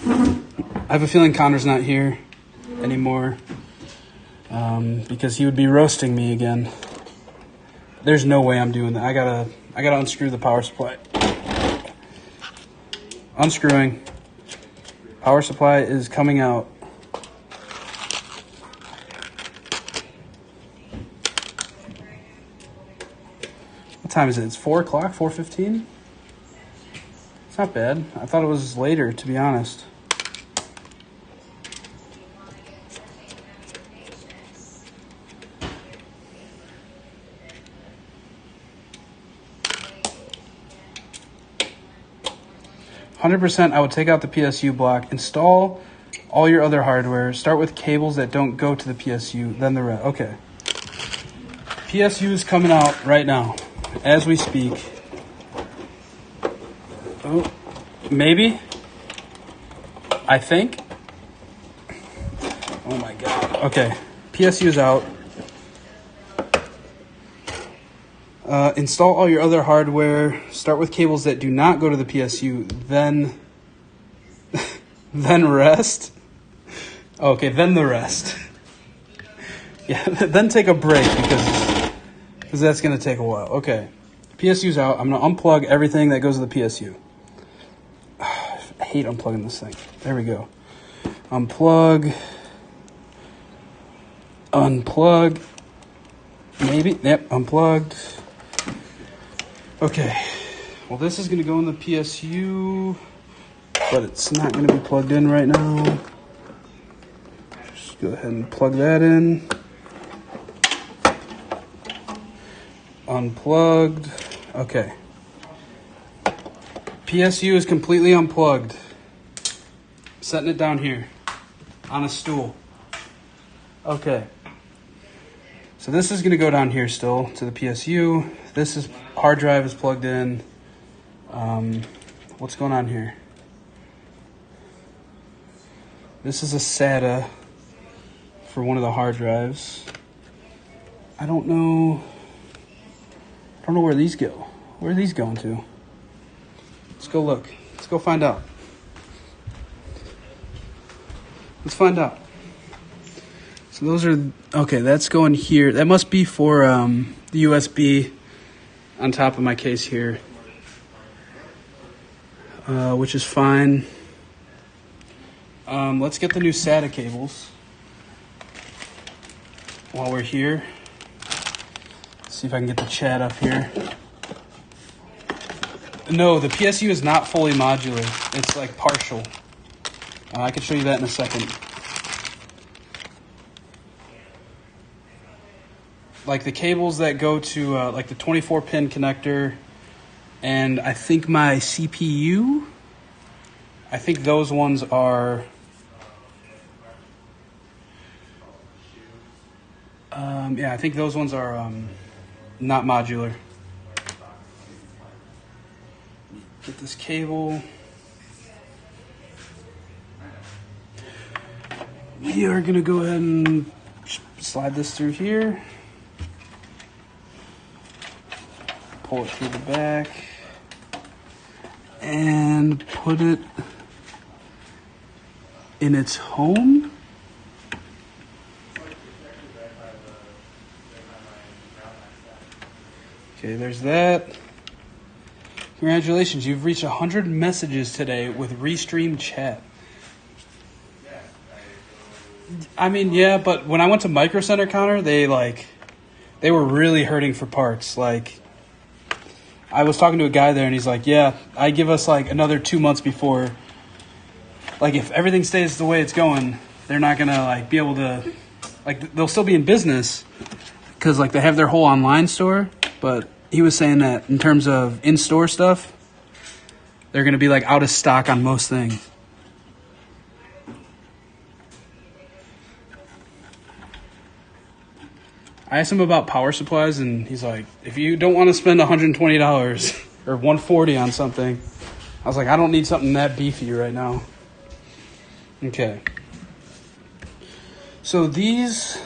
I have a feeling Connor's not here anymore because he would be roasting me again. There's no way I'm doing that. I gotta unscrew the power supply. Unscrewing. Power supply is coming out. time is it? It's 4 o'clock, 4:15? It's not bad. I thought it was later, to be honest. "100% I would take out the PSU block, install all your other hardware, start with cables that don't go to the PSU, then the rest." Okay. PSU is coming out right now, as we speak. Oh, maybe? I think? Oh my god. Okay. PSU is out. Install all your other hardware. Start with cables that do not go to the PSU. Then rest. Okay, then the rest. Yeah, then take a break because that's going to take a while. Okay. PSU's out. I'm going to unplug everything that goes to the PSU. I hate unplugging this thing. There we go. Unplug. Maybe. Yep, unplugged. Okay. Well, this is going to go in the PSU, but it's not going to be plugged in right now. Just go ahead and plug that in. Unplugged. Okay. PSU is completely unplugged. Setting it down here on a stool. Okay. So this is going to go down here still to the PSU. This is hard drive is plugged in. What's going on here? This is a SATA for one of the hard drives. I don't know where these go. Where are these going to? Let's go look. Let's go find out. Let's find out. So those are, okay, that's going here. That must be for the USB on top of my case here, which is fine. Let's get the new SATA cables while we're here. See if I can get the chat up here. No, the PSU is not fully modular. It's like partial. I can show you that in a second. Like the cables that go to like the 24-pin connector, and I think my CPU, I think those ones are yeah, I think those ones are not modular. Get this cable. We are gonna go ahead and slide this through here. Pull it through the back and put it in its home. Okay, there's that. Congratulations, you've reached 100 messages today with Restream Chat. I mean, yeah, but when I went to Micro Center Counter, they were really hurting for parts. Like, I was talking to a guy there, and he's like, yeah, I give us like another 2 months before, like, if everything stays the way it's going, they're not gonna like be able to, like, they'll still be in business because like they have their whole online store, but he was saying that in terms of in-store stuff, they're gonna be like out of stock on most things. I asked him about power supplies, and he's like, if you don't want to spend $120 or $140 on something, I was like, I don't need something that beefy right now. Okay. So these,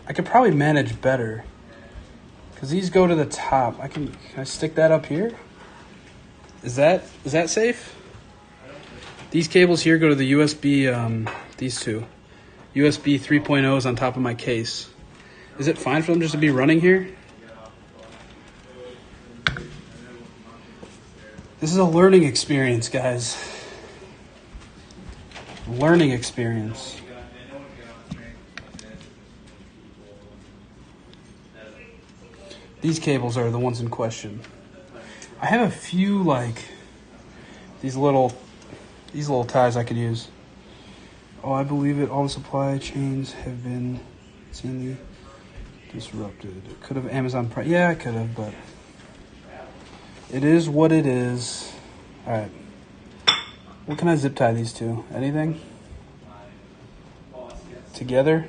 I could probably manage better, because these go to the top. Can I stick that up here? Is that safe? These cables here go to the USB, these two. USB 3.0s on top of my case. Is it fine for them just to be running here? This is a learning experience, guys. Learning experience. These cables are the ones in question. I have a few like these little ties I could use. Oh, I believe it. All the supply chains have been insanely disrupted. Could have Amazon Prime. Yeah, I could have, but it is what it is. All right. What can I zip tie these to? Anything? Together?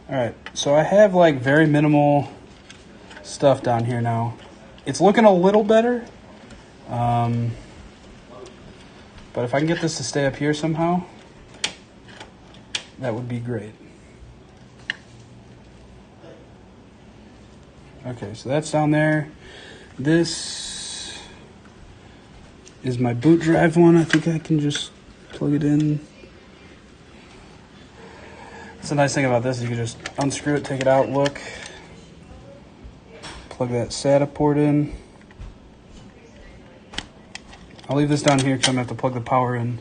All right. So I have like very minimal stuff down here now. It's looking a little better. But if I can get this to stay up here somehow, that would be great. Okay, so that's down there. This is my boot drive one. I think I can just plug it in. That's the nice thing about this is you can just unscrew it, take it out, look. Plug that SATA port in. I'll leave this down here because I'm going to have to plug the power in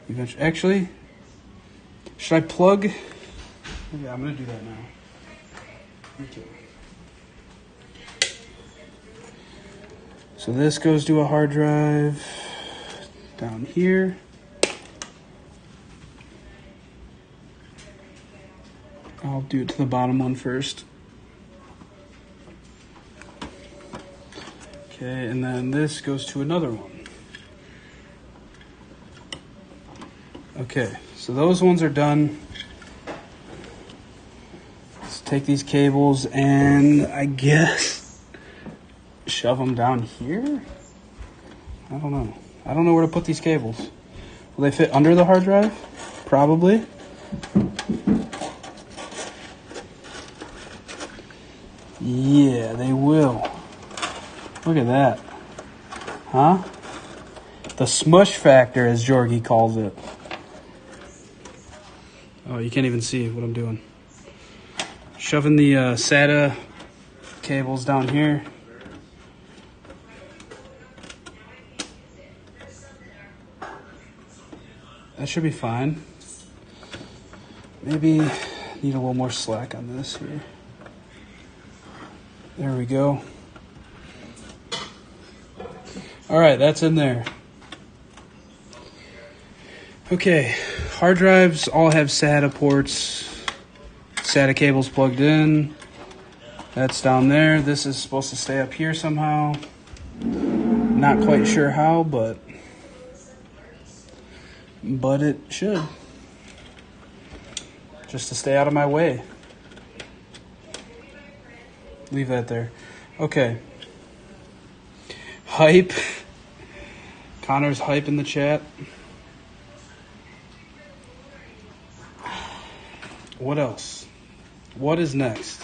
eventually. Actually, should I plug? Yeah, I'm going to do that now. Okay. So this goes to a hard drive down here. I'll do it to the bottom one first. Okay, and then this goes to another one. Okay, so those ones are done. Let's take these cables and I guess shove them down here? I don't know. I don't know where to put these cables. Will they fit under the hard drive? Probably. Yeah, they will. Look at that. Huh? The smush factor, as Jorgie calls it. Oh, you can't even see what I'm doing. Shoving the SATA cables down here. That should be fine. Maybe need a little more slack on this here. There we go. All right, that's in there. Okay, hard drives all have SATA ports, SATA cables plugged in. That's down there. This is supposed to stay up here somehow. Not quite sure how, but it should. Just to stay out of my way. Leave that there. Okay. Hype. Connor's hype in the chat. What else? What is next?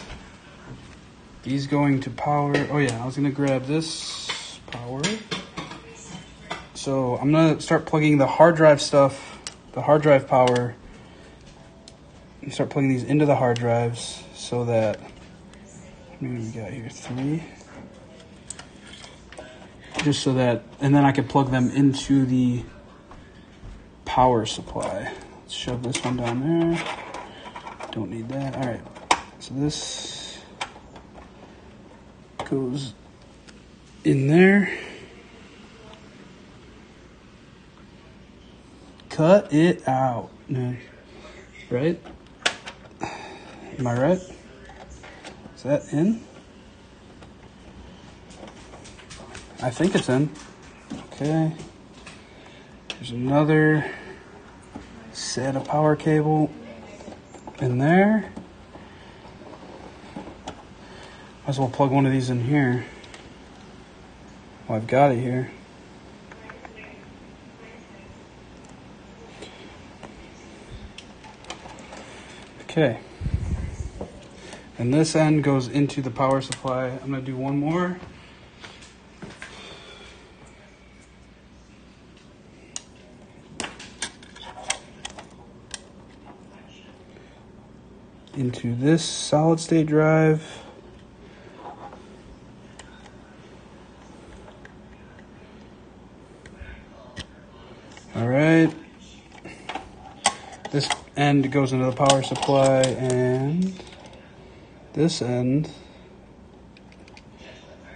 These going to power. Oh yeah, I was going to grab this power. So I'm going to start plugging the hard drive stuff, the hard drive power. Start plugging these into the hard drives so that, how many we got here? 3. Just so that, and then I can plug them into the power supply. Let's shove this one down there. Don't need that. All right. So this goes in there. Cut it out. Right? Am I right? Is that in? I think it's in. Okay. There's another SATA power cable in there. Might as well plug one of these in here. Well, I've got it here. Okay. And this end goes into the power supply. I'm going to do one more. Into this solid state drive. All right. This end goes into the power supply, and this end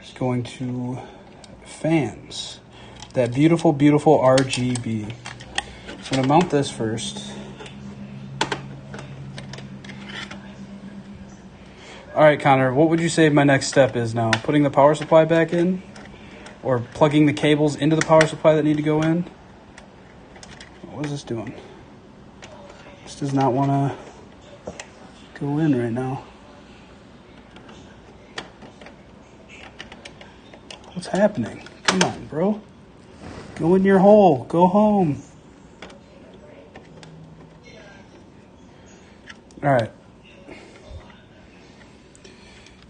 is going to fans. That beautiful, beautiful RGB. So I'm going to mount this first. All right, Connor, what would you say my next step is now? Putting the power supply back in? Or plugging the cables into the power supply that need to go in? What is this doing? This does not want to go in right now. What's happening? Come on, bro. Go in your hole. Go home. All right.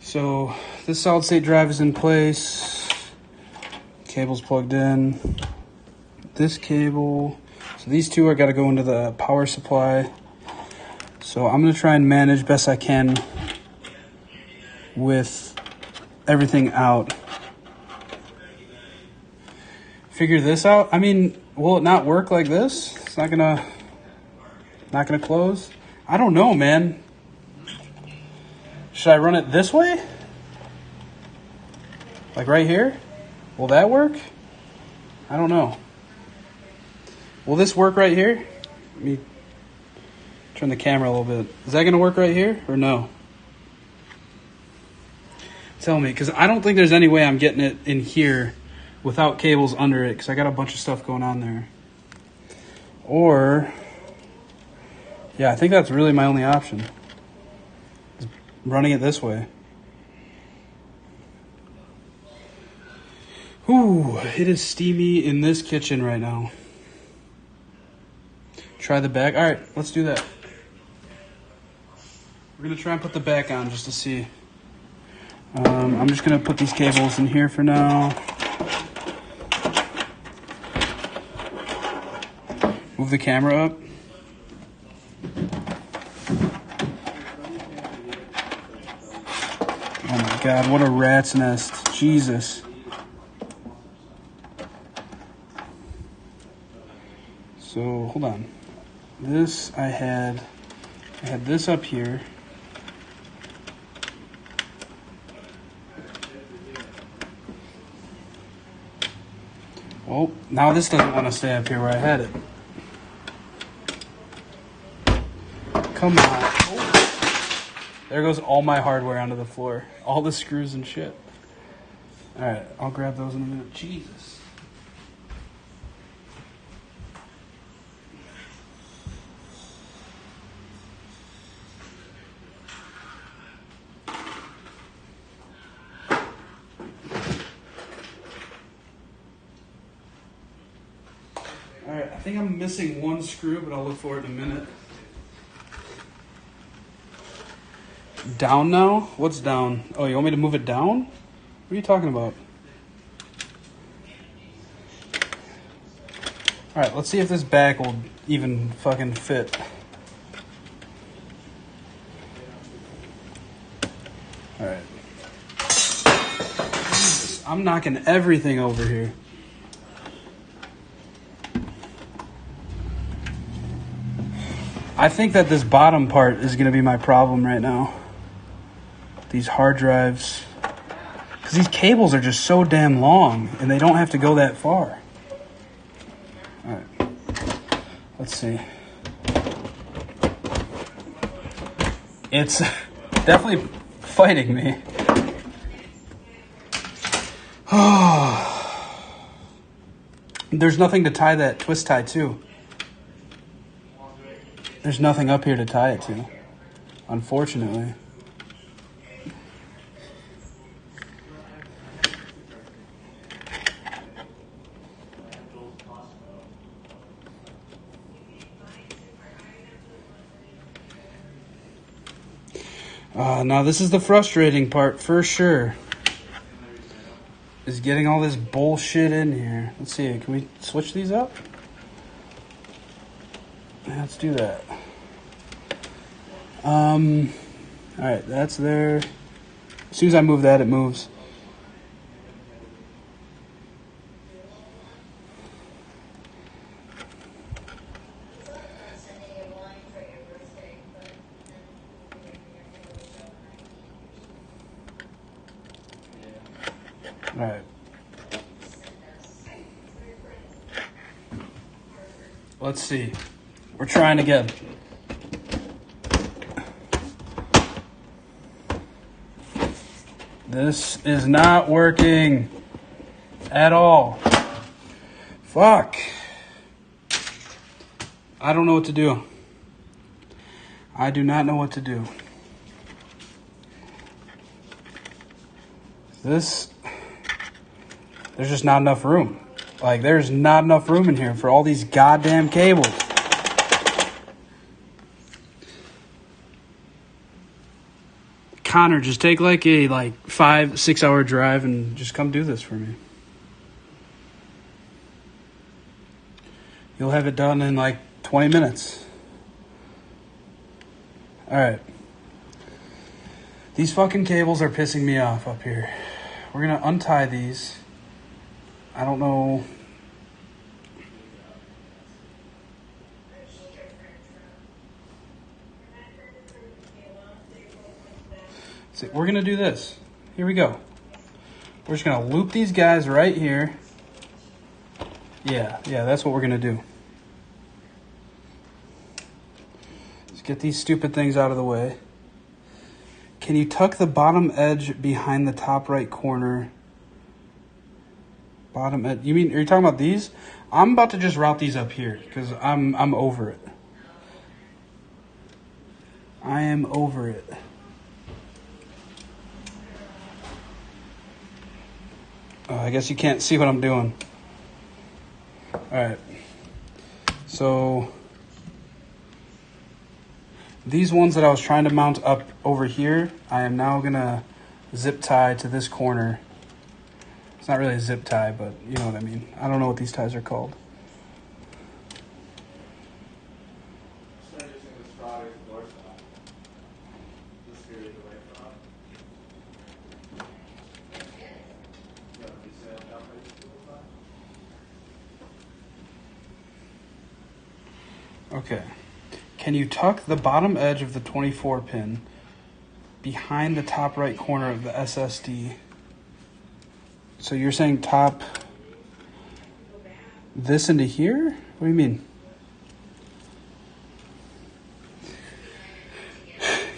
So this solid state drive is in place. Cable's plugged in. This cable. So these two are got to go into the power supply. So I'm going to try and manage best I can with everything out. Figure this out. I mean, will it not work like this? It's not gonna close. I don't know, man. Should I run it this way? Like right here? Will that work? I don't know. Will this work right here? Let me turn the camera a little bit. Is that gonna work right here or no? Tell me, because I don't think there's any way I'm getting it in here without cables under it, because I got a bunch of stuff going on there. Or, yeah, I think that's really my only option. Is running it this way. Ooh, it is steamy in this kitchen right now. Try the back. All right, let's do that. We're going to try and put the back on just to see. I'm just going to put these cables in here for now. Move the camera up. Oh my God, what a rat's nest. Jesus. So, hold on. This, I had this up here. Well, now this doesn't want to stay up here where I had it. Come on. Oh. There goes all my hardware onto the floor. All the screws and shit. Alright, I'll grab those in a minute. Jesus. Alright, I think I'm missing one screw, but I'll look for it in a minute. Down now? What's down? Oh, you want me to move it down? What are you talking about? Alright, let's see if this back will even fucking fit. Alright. I'm knocking everything over here. I think that this bottom part is going to be my problem right now. These hard drives. Because these cables are just so damn long, and they don't have to go that far. Alright. Let's see. It's definitely fighting me. There's nothing to tie that twist tie to. There's nothing up here to tie it to, unfortunately. Now this is the frustrating part for sure. Is getting all this bullshit in here. Let's see, can we switch these up? Let's do that. Alright, that's there. As soon as I move that, it moves. All right. Let's see. We're trying again. This is not working at all. Fuck. I don't know what to do. I do not know what to do. There's just not enough room. Like, there's not enough room in here for all these goddamn cables. Connor, just take like a 5-6 hour drive and just come do this for me. You'll have it done in like 20 minutes. All right. These fucking cables are pissing me off up here. We're going to untie these. I don't know. See, we're going to do this. Here we go. We're just going to loop these guys right here. Yeah, that's what we're going to do. Let's get these stupid things out of the way. Can you tuck the bottom edge behind the top right corner? Bottom edge. Are you talking about these? I'm about to just route these up here because I'm over it. I am over it. I guess you can't see what I'm doing. All right. So these ones that I was trying to mount up over here, I am now going to zip tie to this corner. It's not really a zip tie, but you know what I mean. I don't know what these ties are called. Okay. Can you tuck the bottom edge of the 24 pin behind the top right corner of the SSD? So you're saying top this into here? What do you mean?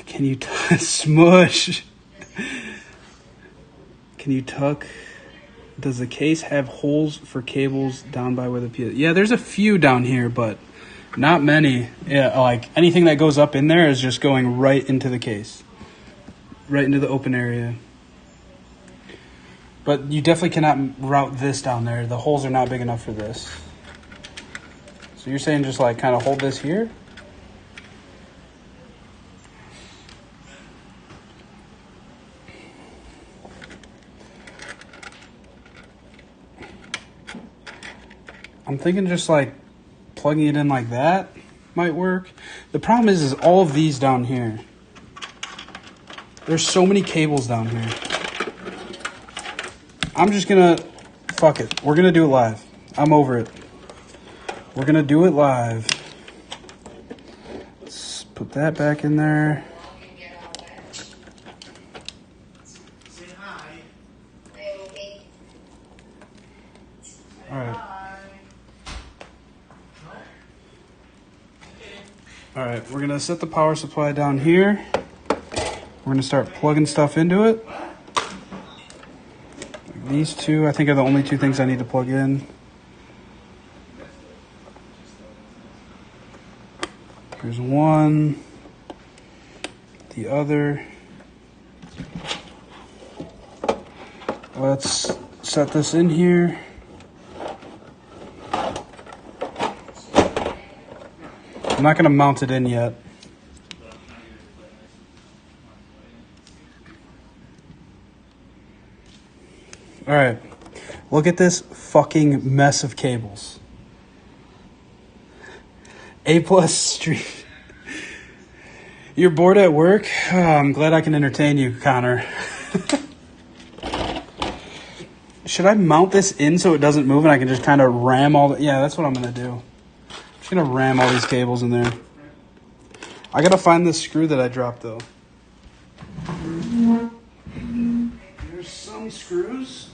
Can you smush? Can you tuck? Does the case have holes for cables down by where the P? Yeah, there's a few down here, but not many. Yeah, like anything that goes up in there is just going right into the case, right into the open area. But you definitely cannot route this down there. The holes are not big enough for this. So you're saying just like kind of hold this here? I'm thinking just like plugging it in like that might work. The problem is all of these down here. There's so many cables down here. I'm just gonna, fuck it. We're gonna do it live. I'm over it. We're gonna do it live. Let's put that back in there. All right. All right, we're going to set the power supply down here. We're going to start plugging stuff into it. These two, I think, are the only two things I need to plug in. Here's one. The other. Let's set this in here. I'm not going to mount it in yet. All right. Look at this fucking mess of cables. A+ street. You're bored at work? Oh, I'm glad I can entertain you, Connor. Should I mount this in so it doesn't move and I can just kind of ram all the... Yeah, that's what I'm going to do. I'm going to ram all these cables in there. I got to find this screw that I dropped, though. There's some screws.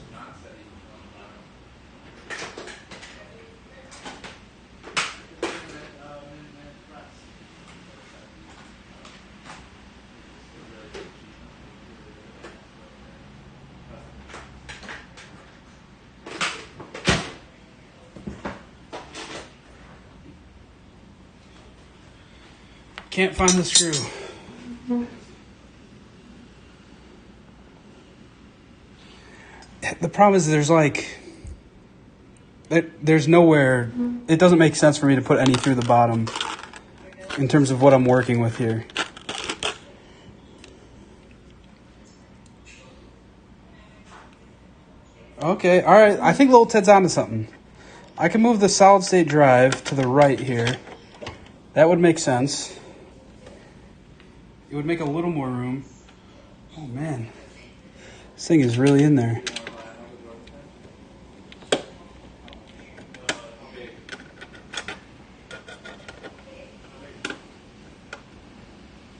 can't find the screw. The problem is there's nowhere, it doesn't make sense for me to put any through the bottom in terms of what I'm working with here. Okay, all right. I think little Ted's onto something. I can move the solid state drive to the right here. That would make sense. It would make a little more room. Oh man, this thing is really in there.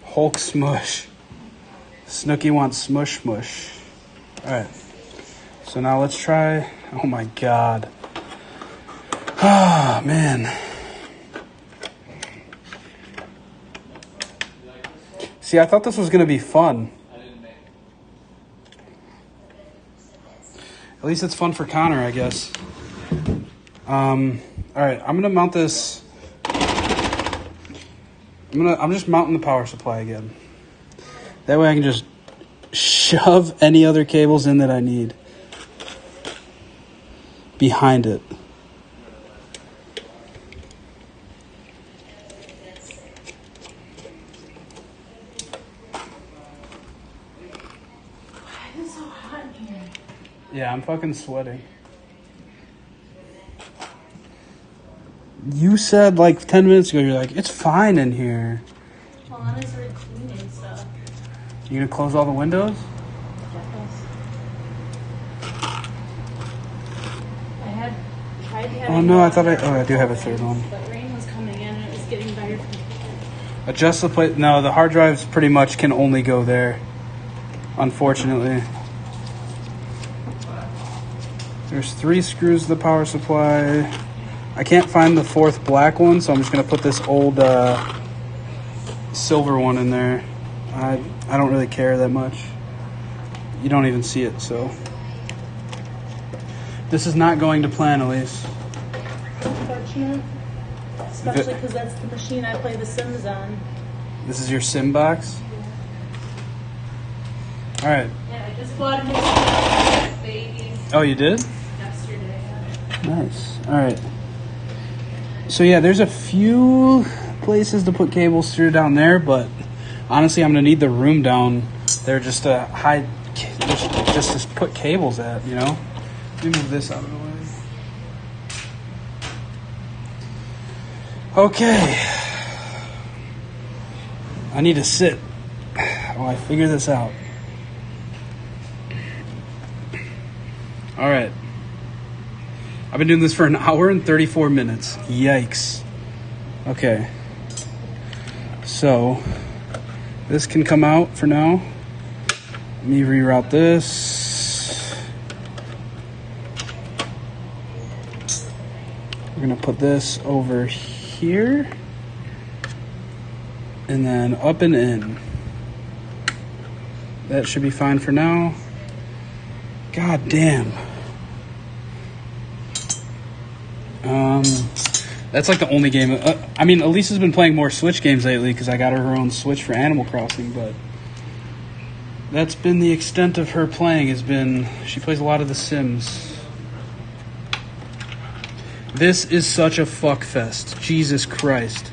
Hulk smush. Snooky wants smush smush. All right. So now let's try. Oh my God. Ah, man. See, I thought this was going to be fun. At least it's fun for Connor, I guess. All right, I'm going to mount this. I'm just mounting the power supply again. That way I can just shove any other cables in that I need behind it. Why is it so hot in here? Yeah, I'm fucking sweating. You said like 10 minutes ago, you're like, it's fine in here. Well, then I started cleaning stuff. You gonna close all the windows? I had tried having. Oh no, I thought I do have a third one. But rain was coming in and it was getting better. Adjust the plate. No, the hard drives pretty much can only go there, unfortunately. There's 3 screws to the power supply. I can't find the 4th black one, so I'm just going to put this old silver one in there. I don't really care that much. You don't even see it, so. This is not going to plan, Elise. Unfortunate. Especially because that's the machine I play The Sims on. This is your sim box? All right. Yeah, I just bought a new baby Oh, you did? yesterday. Nice. All right. So yeah, there's a few places to put cables through down there, but honestly, I'm gonna need the room down there just to hide, just to put cables at, you know. Let me move this out of the way. Okay. I need to sit while I figure this out. All right. I've been doing this for an hour and 34 minutes. Yikes. Okay. So, this can come out for now. Let me reroute this. We're going to put this over here. And then up and in. That should be fine for now. God damn. That's like the only game. I mean, Elise has been playing more Switch games lately because I got her own Switch for Animal Crossing, but that's been the extent of her playing. She plays a lot of The Sims. This is such a fuck fest. Jesus Christ.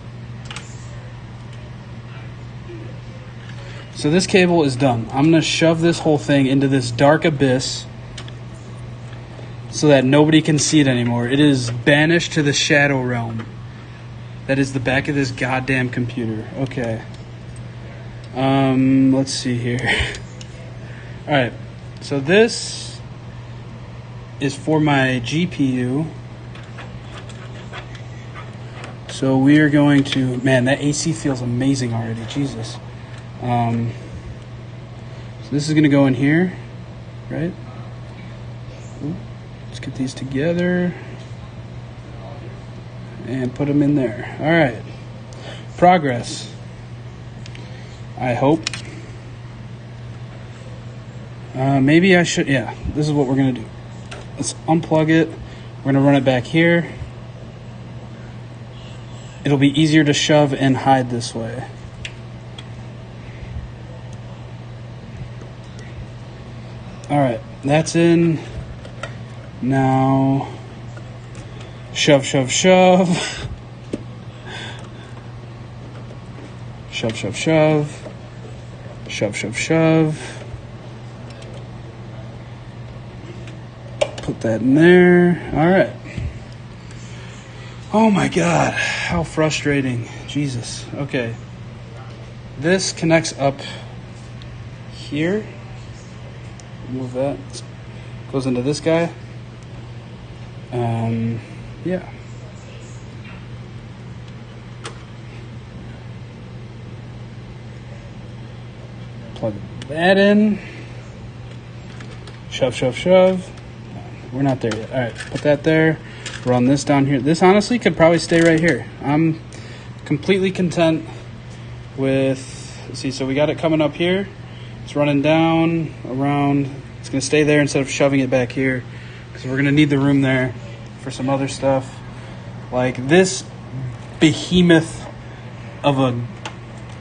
So this cable is done. I'm gonna shove this whole thing into this dark abyss so that nobody can see it anymore. It is banished to the shadow realm. That is the back of this goddamn computer. Okay. Let's see here. Alright. So this is for my GPU. So we are going to... Man, that AC feels amazing already. Jesus. So this is going to go in here. Right? Ooh. Let's get these together and put them in there. All right. Progress. I hope. Maybe I should. Yeah, this is what we're going to do. Let's unplug it. We're going to run it back here. It'll be easier to shove and hide this way. All right, that's in. Now, shove, shove, shove. Shove, shove, shove. Shove, shove, shove. Put that in there. All right. Oh my God, how frustrating. Jesus. Okay. This connects up here. Move that. Goes into this guy. Yeah. Plug that in. Shove, shove, shove. We're not there yet. All right, put that there. Run this down here. This honestly could probably stay right here. I'm completely content with, see, so we got it coming up here. It's running down, around. It's going to stay there instead of shoving it back here because we're going to need the room there for some other stuff. Like this behemoth of a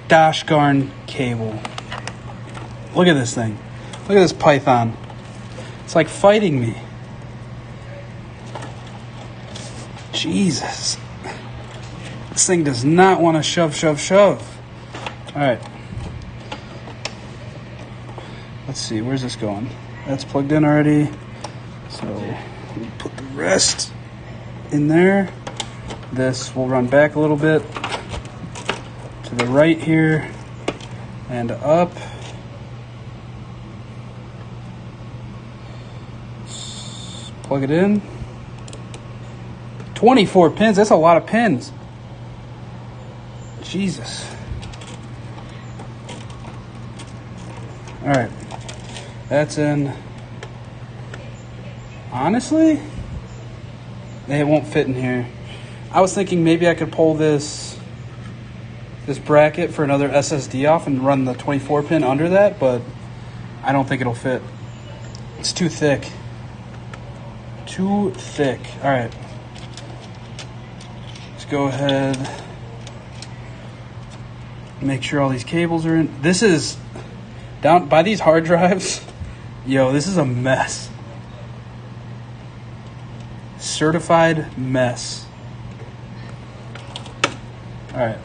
gosh darn cable. Look at this thing. Look at this python. It's like fighting me. Jesus. This thing does not want to shove, shove, shove. All right. Let's see, where's this going? That's plugged in already. So we'll put the rest in there. This will run back a little bit to the right here and up. Plug it in. 24 pins, that's a lot of pins. Jesus. All right, that's in. Honestly, it won't fit in here. I was thinking maybe I could pull this bracket for another SSD off and run the 24 pin under that, but I don't think it'll fit. It's too thick. Too thick. All right. Let's go ahead. Make sure all these cables are in. This is down by these hard drives. Yo, this is a mess. Certified mess. All right.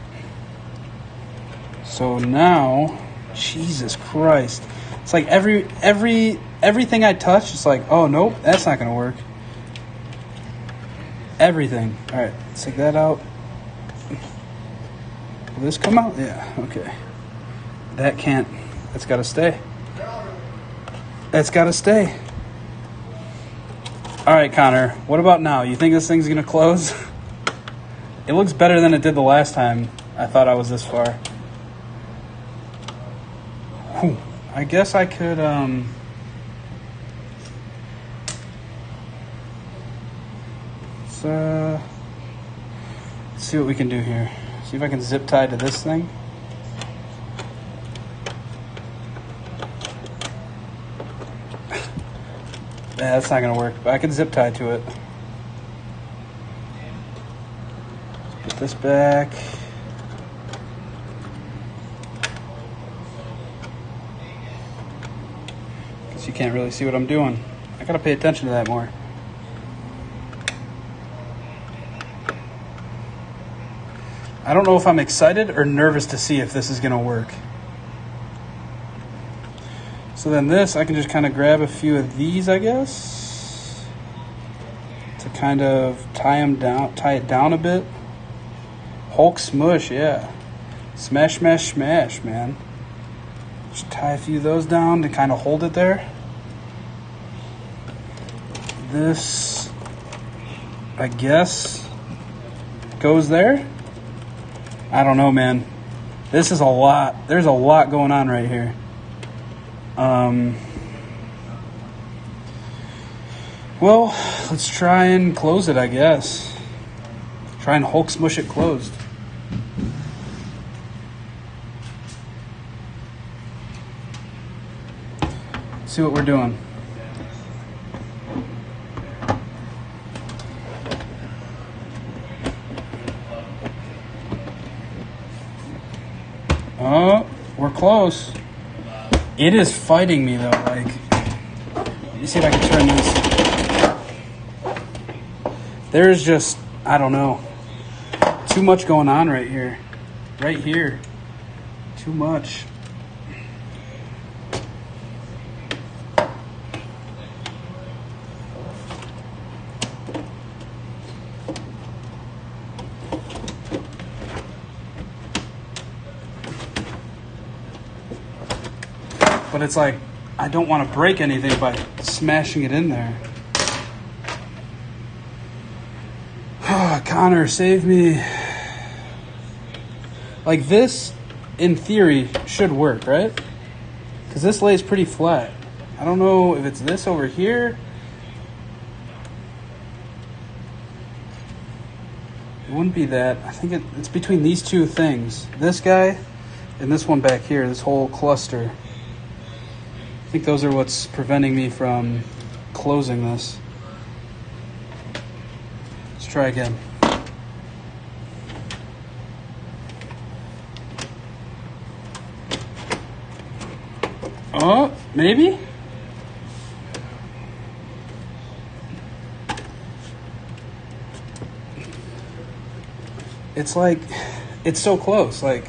So now, Jesus Christ. It's like everything I touch, it's like, oh, nope, that's not going to work. Everything. All right, let's take that out. Will this come out? Yeah, okay. That can't. That's got to stay. That's got to stay. All right, Connor, what about now? You think this thing's going to close? It looks better than it did the last time I thought I was this far. Whew. I guess I could, let's see what we can do here. See if I can zip tie to this thing. Yeah, that's not going to work, but I can zip tie to it. Put this back. Because you can't really see what I'm doing. I got to pay attention to that more. I don't know if I'm excited or nervous to see if this is going to work. So then this, I can just kind of grab a few of these, I guess, to kind of tie it down a bit. Hulk smush, yeah. Smash, smash, smash, man. Just tie a few of those down to kind of hold it there. This, I guess, goes there. I don't know, man. This is a lot. There's a lot going on right here. Well, let's try and close it, I guess. Try and Hulk smush it closed. See what we're doing. Oh, we're close. It is fighting me though, like see if I can turn this. There's just, I don't know, too much going on right here. Right here. Too much. But it's like, I don't want to break anything by smashing it in there. Connor, save me. Like this, in theory, should work, right? Because this lays pretty flat. I don't know if it's this over here. It wouldn't be that. I think it's between these two things. This guy and this one back here, this whole cluster. I think those are what's preventing me from closing this. Let's try again. Oh, maybe? It's like, it's so close. Like,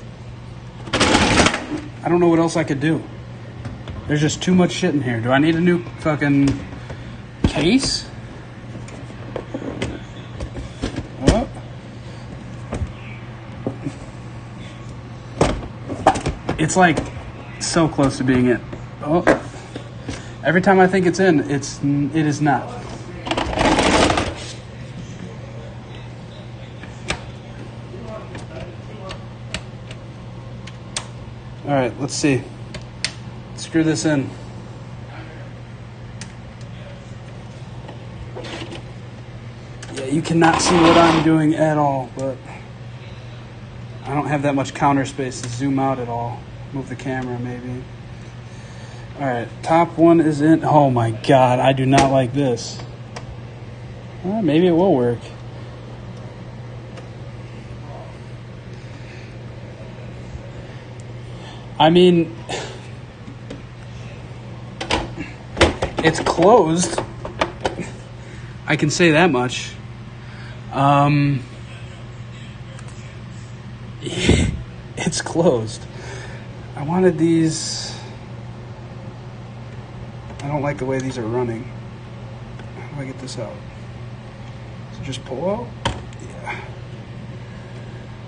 I don't know what else I could do. There's just too much shit in here. Do I need a new fucking case? Oh. It's like so close to being it. Oh. Every time I think it's in, it is not. All right, let's see. Screw this in. Yeah, you cannot see what I'm doing at all, but I don't have that much counter space to zoom out at all. Move the camera, maybe. All right, top one is in. Oh my God, I do not like this. Maybe it will work. I mean, it's closed. I can say that much. It's closed. I wanted these. I don't like the way these are running. How do I get this out? So just pull out? Yeah.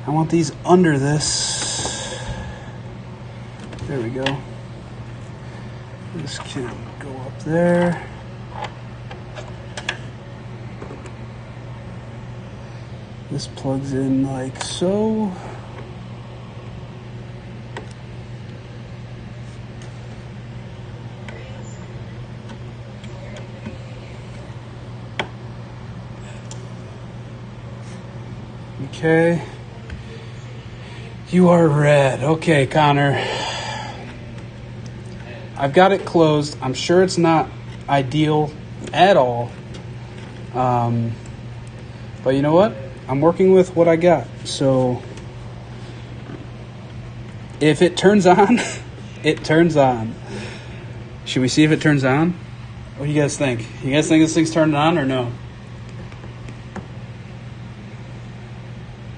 I want these under this. There we go. This can go up there. This plugs in like so. Okay. You are red. Okay, Connor. I've got it closed. I'm sure it's not ideal at all. But you know what? I'm working with what I got. So if it turns on, it turns on. Should we see if it turns on? What do you guys think? You guys think this thing's turning on or no?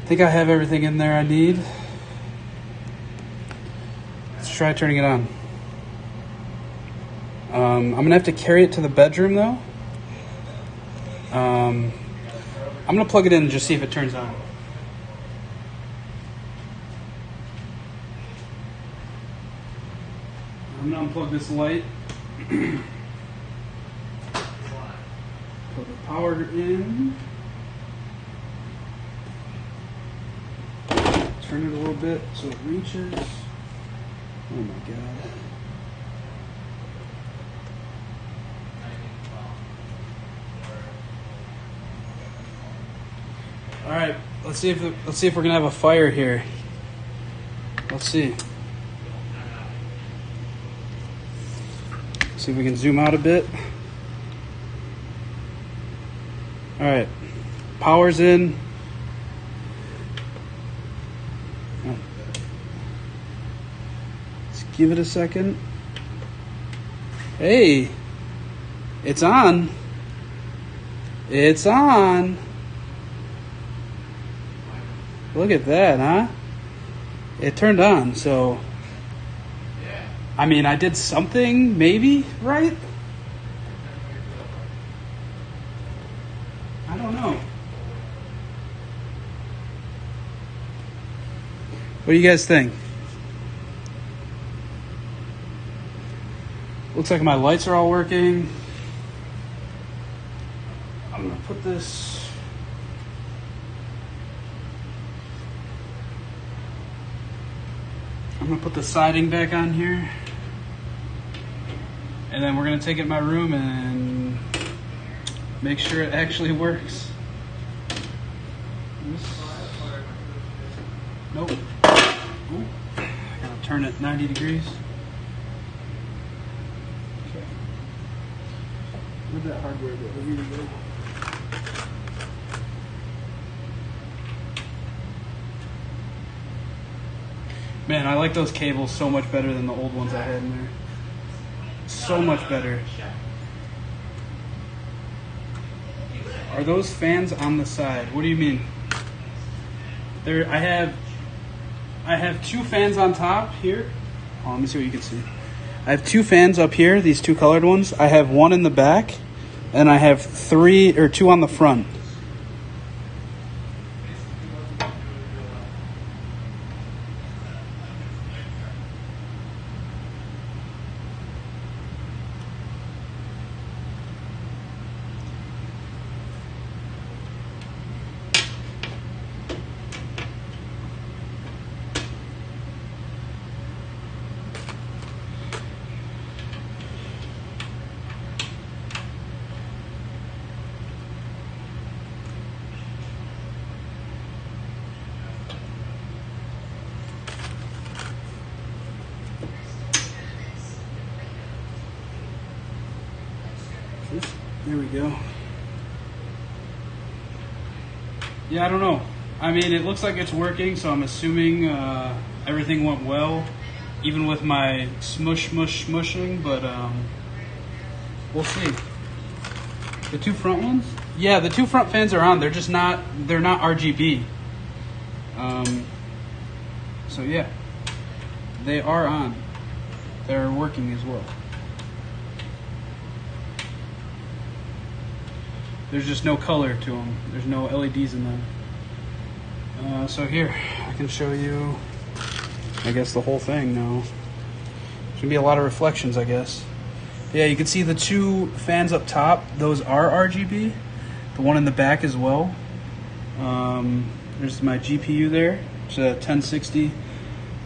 I think I have everything in there I need. Let's try turning it on. I'm going to have to carry it to the bedroom, though. I'm going to plug it in and just see if it turns on. I'm going to unplug this light. Put the power in. Turn it a little bit so it reaches. Oh my God. All right, let's see if we're gonna have a fire here. Let's see. See if we can zoom out a bit. All right, power's in. Let's give it a second. Hey, It's on. It's on. Look at that, huh? It turned on, so... I mean, I did something, maybe, right? I don't know. What do you guys think? Looks like my lights are all working. I'm gonna put this... I'm gonna put the siding back on here. And then we're gonna take it in my room and make sure it actually works. Nope. Ooh. I gotta turn it 90 degrees. Okay. Where'd that hardware go? Here we go. Man, I like those cables so much better than the old ones I had in there. So much better. Are those fans on the side? What do you mean? There, I have two fans on top here. Oh, let me see what you can see. I have two fans up here, these two colored ones. I have one in the back, and I have two on the front. There we go. Yeah, I don't know. I mean, it looks like it's working, so I'm assuming everything went well, even with my smushing, but we'll see. The two front ones? Yeah, the two front fans are on. They're just not, they're not RGB. So yeah, they are on. They're working as well. There's just no color to them. There's no LEDs in them. So here, I can show you, I guess, the whole thing now. There's gonna be a lot of reflections, I guess. Yeah, you can see the two fans up top. Those are RGB. The one in the back as well. There's my GPU there. It's a 1060.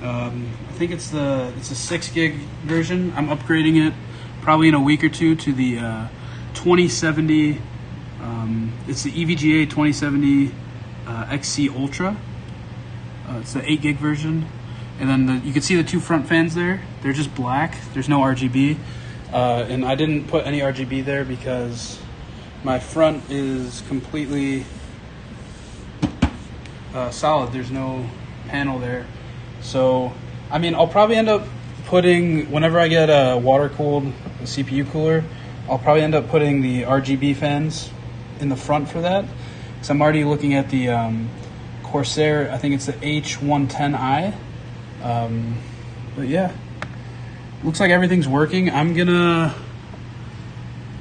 I think it's a 6 gig version. I'm upgrading it probably in a week or two to the 2070. It's the EVGA 2070 XC Ultra. It's the 8 gig version. And then you can see the two front fans there. They're just black. There's no RGB. And I didn't put any RGB there because my front is completely solid. There's no panel there. So, I mean, I'll probably end up putting, whenever I get a water-cooled CPU cooler, I'll probably end up putting the RGB fans in the front for that. Because I'm already looking at the Corsair, I think it's the H110i. But yeah, looks like everything's working. I'm gonna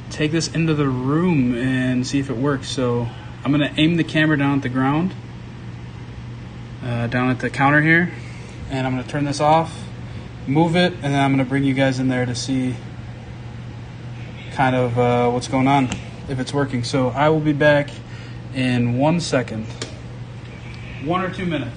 take this into the room and see if it works. So I'm gonna aim the camera down at the ground, down at the counter here, and I'm gonna turn this off, move it, and then I'm gonna bring you guys in there to see kind of what's going on, if it's working. So I will be back in 1 second, 1 or 2 minutes.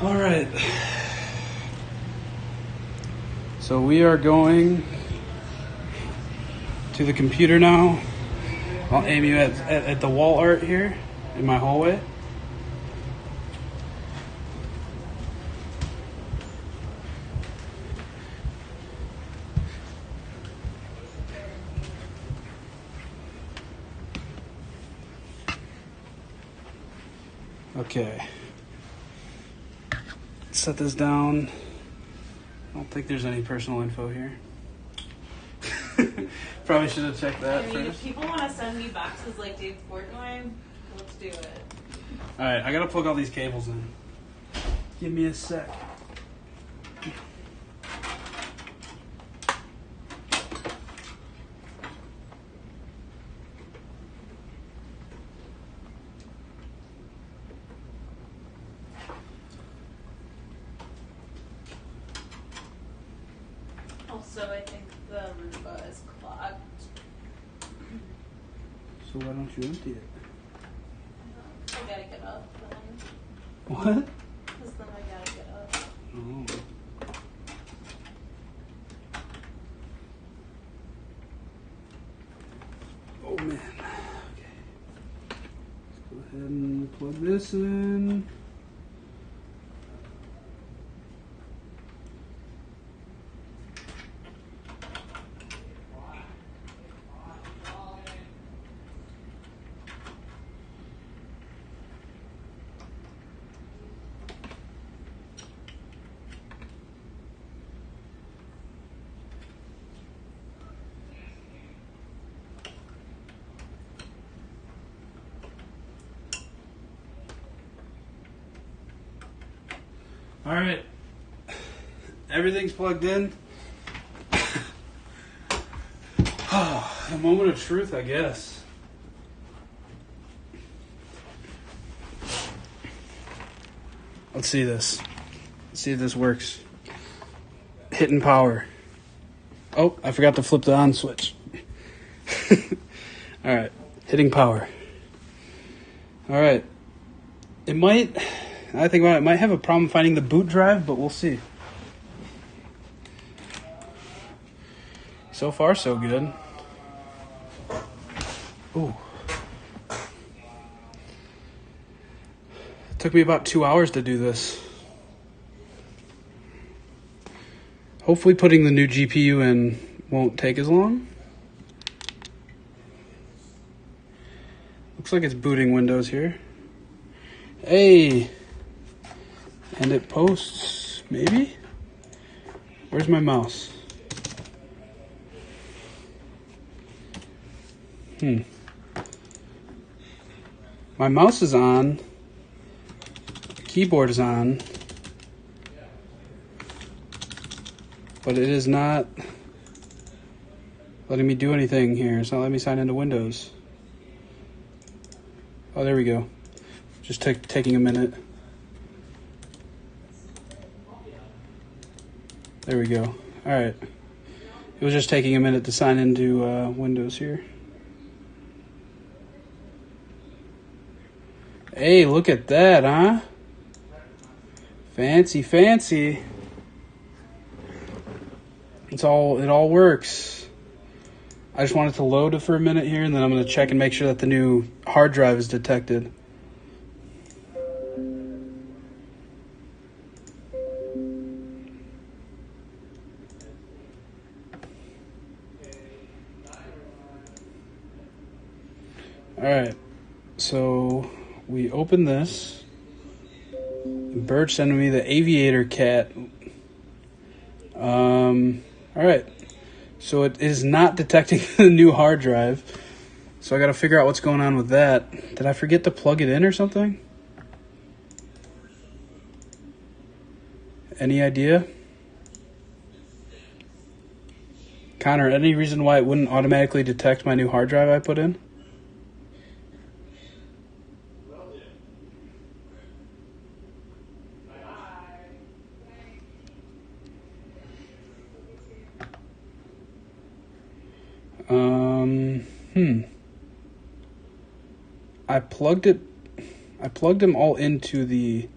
All right. So we are going to the computer now. I'll aim you at the wall art here in my hallway. Okay. Set this down. I don't think there's any personal info here. Probably should have checked that I mean, first. if people want to send me boxes like Dave Portnoy, let's do it. Alright, I gotta plug all these cables in. Give me a sec. Also, I think the Roomba is clogged. So why don't you empty it? I gotta get up then. What? Because then I gotta get up. Oh. Oh man. Okay. Let's go ahead and plug this in. All right, everything's plugged in. A moment of truth, I guess. Let's see this. Let's see if this works. Hitting power. Oh, I forgot to flip the on switch. All right, hitting power. All right, it might. I think about it might have a problem finding the boot drive, but we'll see. So far, so good. Ooh. It took me about 2 hours to do this. Hopefully putting the new GPU in won't take as long. Looks like it's booting Windows here. Hey! And it posts, maybe? Where's my mouse? My mouse is on. The keyboard is on. But it is not letting me do anything here. It's not letting me sign into Windows. Oh, there we go. Just taking a minute. There we go. All right. It was just taking a minute to sign into Windows here. Hey, look at that, huh? Fancy, fancy. It all works. I just wanted to load it for a minute here, and then I'm going to check and make sure that the new hard drive is detected. Alright, so we open this. Birch sent me the aviator cat. Alright, so it is not detecting the new hard drive. So I gotta figure out what's going on with that. Did I forget to plug it in or something? Any idea? Connor, any reason why it wouldn't automatically detect my new hard drive I put in? I plugged them all into the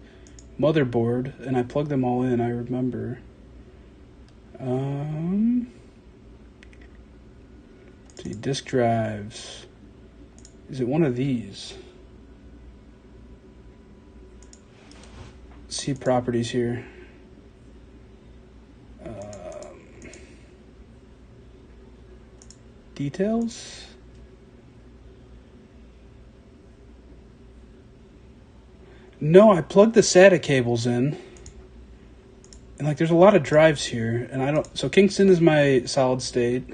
motherboard, and I plugged them all in, I remember. Let's see, disk drives. Is it one of these? Let's see properties here. Details? No, I plugged the SATA cables in. And like there's a lot of drives here, and I don't, so Kingston is my solid state.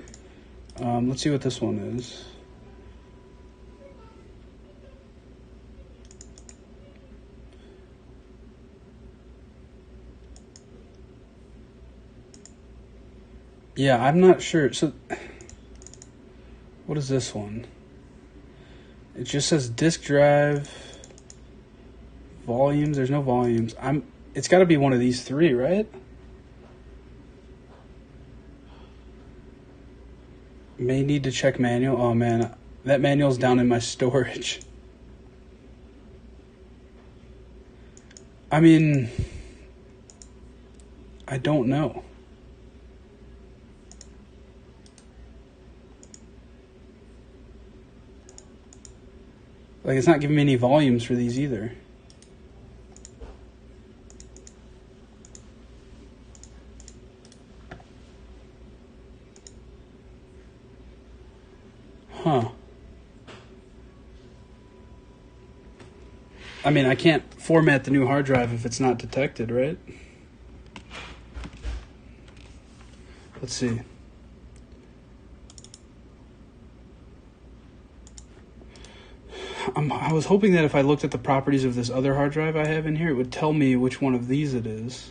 Let's see what this one is. Yeah, I'm not sure. So what is this one? It just says disk drive, volumes. There's no volumes. It's got to be one of these three, right? May need to check manual. Oh man, that manual's down in my storage. I mean, I don't know. Like, it's not giving me any volumes for these either. Huh. I mean, I can't format the new hard drive if it's not detected, right? Let's see. I was hoping that if I looked at the properties of this other hard drive I have in here, it would tell me which one of these it is.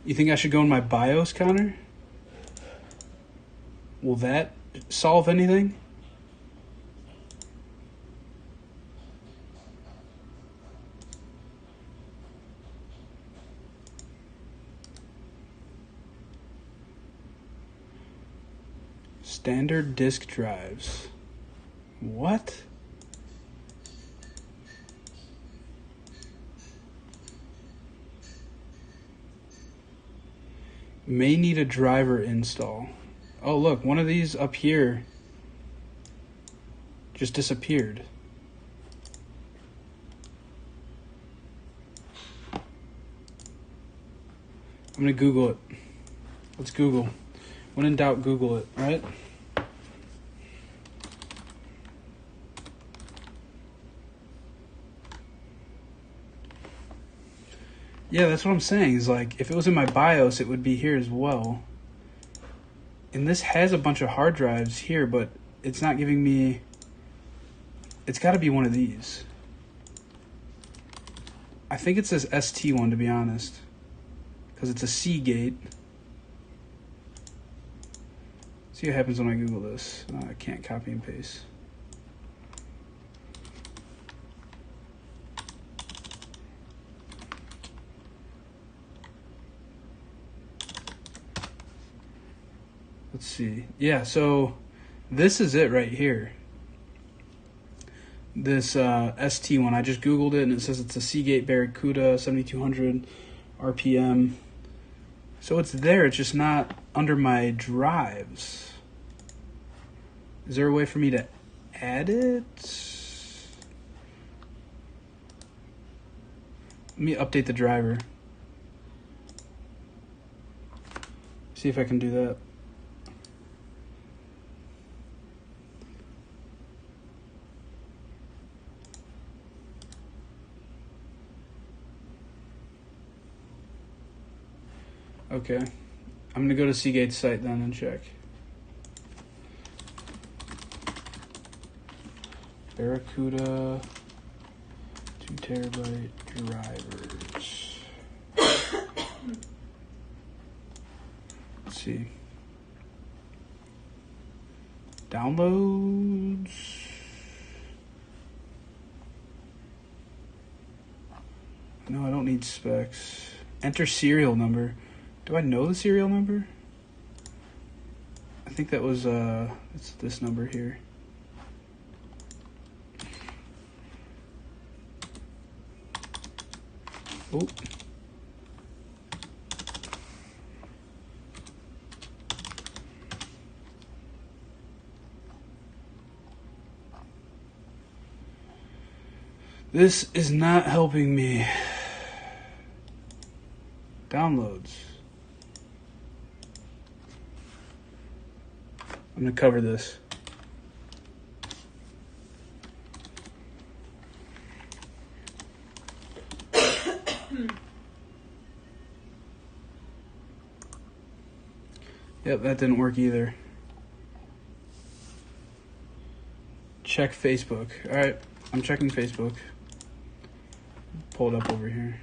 You think I should go in my BIOS, Connor? Will that solve anything? Standard disk drives. What? May need a driver install. Oh, look, one of these up here just disappeared. I'm gonna Google it. Let's Google. When in doubt, Google it, right? Yeah, that's what I'm saying. Is like, if it was in my BIOS, it would be here as well. And this has a bunch of hard drives here, but it's not giving me... It's got to be one of these. I think it's this ST one, to be honest. Because it's a Seagate. See what happens when I Google this. I can't copy and paste. Let's see. Yeah, so this is it right here. This ST one, I just Googled it and it says it's a Seagate Barracuda 7200 RPM. So it's there, it's just not under my drives. Is there a way for me to add it? Let me update the driver. See if I can do that. Okay, I'm gonna go to Seagate's site then and check. Barracuda 2 terabyte drivers. Let's see. Downloads. No, I don't need specs. Enter serial number. Do I know the serial number? I think that was, it's this number here. Oh. This is not helping me. Downloads. I'm going to cover this. Yep, that didn't work either. Check Facebook. All right, I'm checking Facebook. Pull it up over here.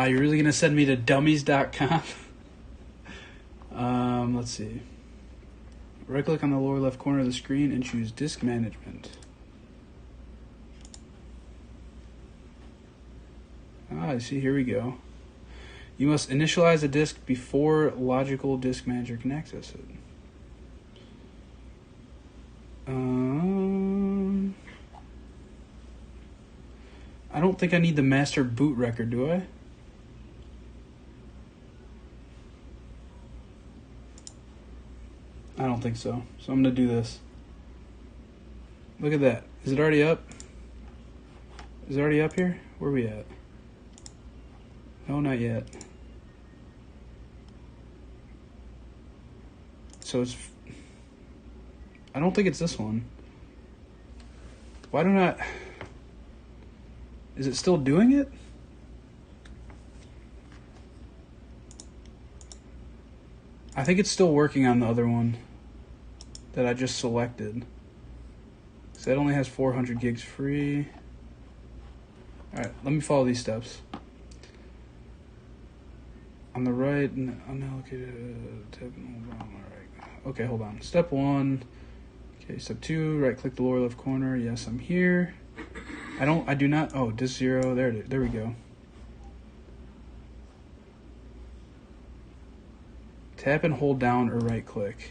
You're really going to send me to dummies.com? Let's see. Right-click on the lower left corner of the screen and choose Disk Management. I see. Here we go. You must initialize a disk before Logical Disk Manager can access it. I don't think I need the master boot record, do I? I don't think so. So I'm going to do this. Look at that. Is it already up? Is it already up here? Where are we at? No, not yet. So it's... I don't think it's this one. Why don't I... Is it still doing it? I think it's still working on the other one that I just selected. So that only has 400 gigs free. Alright, let me follow these steps. On the right, unallocated tab. Alright. Okay, hold on. Step 1. Okay, step 2, right click the lower left corner. Yes, I'm here. I do not. Oh, disk 0. There it is. There we go. Tap and hold down or right click.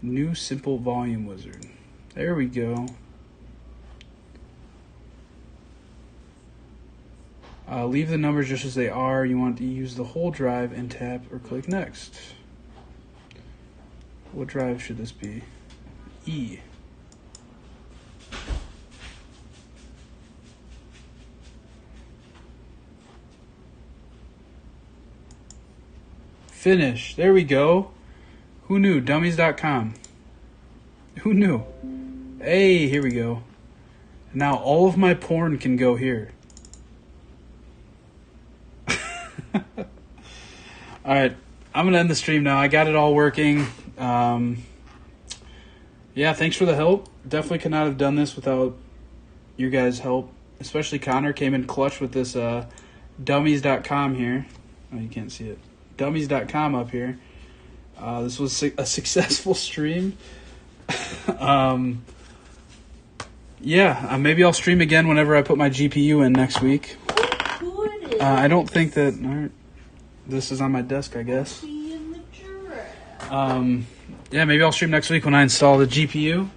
New simple volume wizard. There we go. Leave the numbers just as they are. You want to use the whole drive and tap or click next. What drive should this be? E. Finish. There we go. Who knew? Dummies.com. Who knew? Hey, here we go. Now all of my porn can go here. Alright, I'm going to end the stream now. I got it all working. Yeah, thanks for the help. Definitely could not have done this without you guys' help. Especially Connor came in clutch with this dummies.com here. Oh, you can't see it. Dummies.com up here. This was a successful stream. Yeah, maybe I'll stream again whenever I put my GPU in next week. I don't think that... Alright, this is on my desk, I guess. Yeah, maybe I'll stream next week when I install the GPU.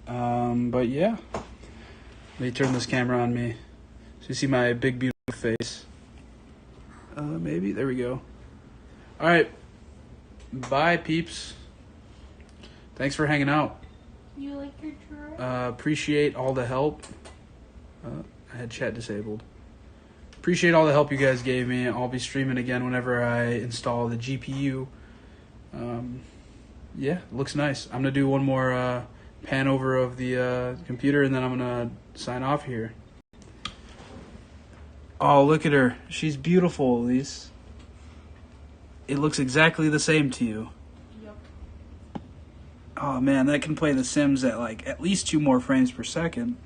But yeah. Let me turn this camera on me so you see my big, beautiful face. Maybe. There we go. Alright. Bye, peeps. Thanks for hanging out. You like your churro? Appreciate all the help. I had chat disabled. Appreciate all the help you guys gave me. I'll be streaming again whenever I install the GPU. Yeah, it looks nice. I'm going to do one more pan over of the computer, and then I'm going to sign off here. Oh, look at her. She's beautiful, Elise. It looks exactly the same to you. Yep. Oh, man, that can play The Sims at, like, at least 2 more frames per second.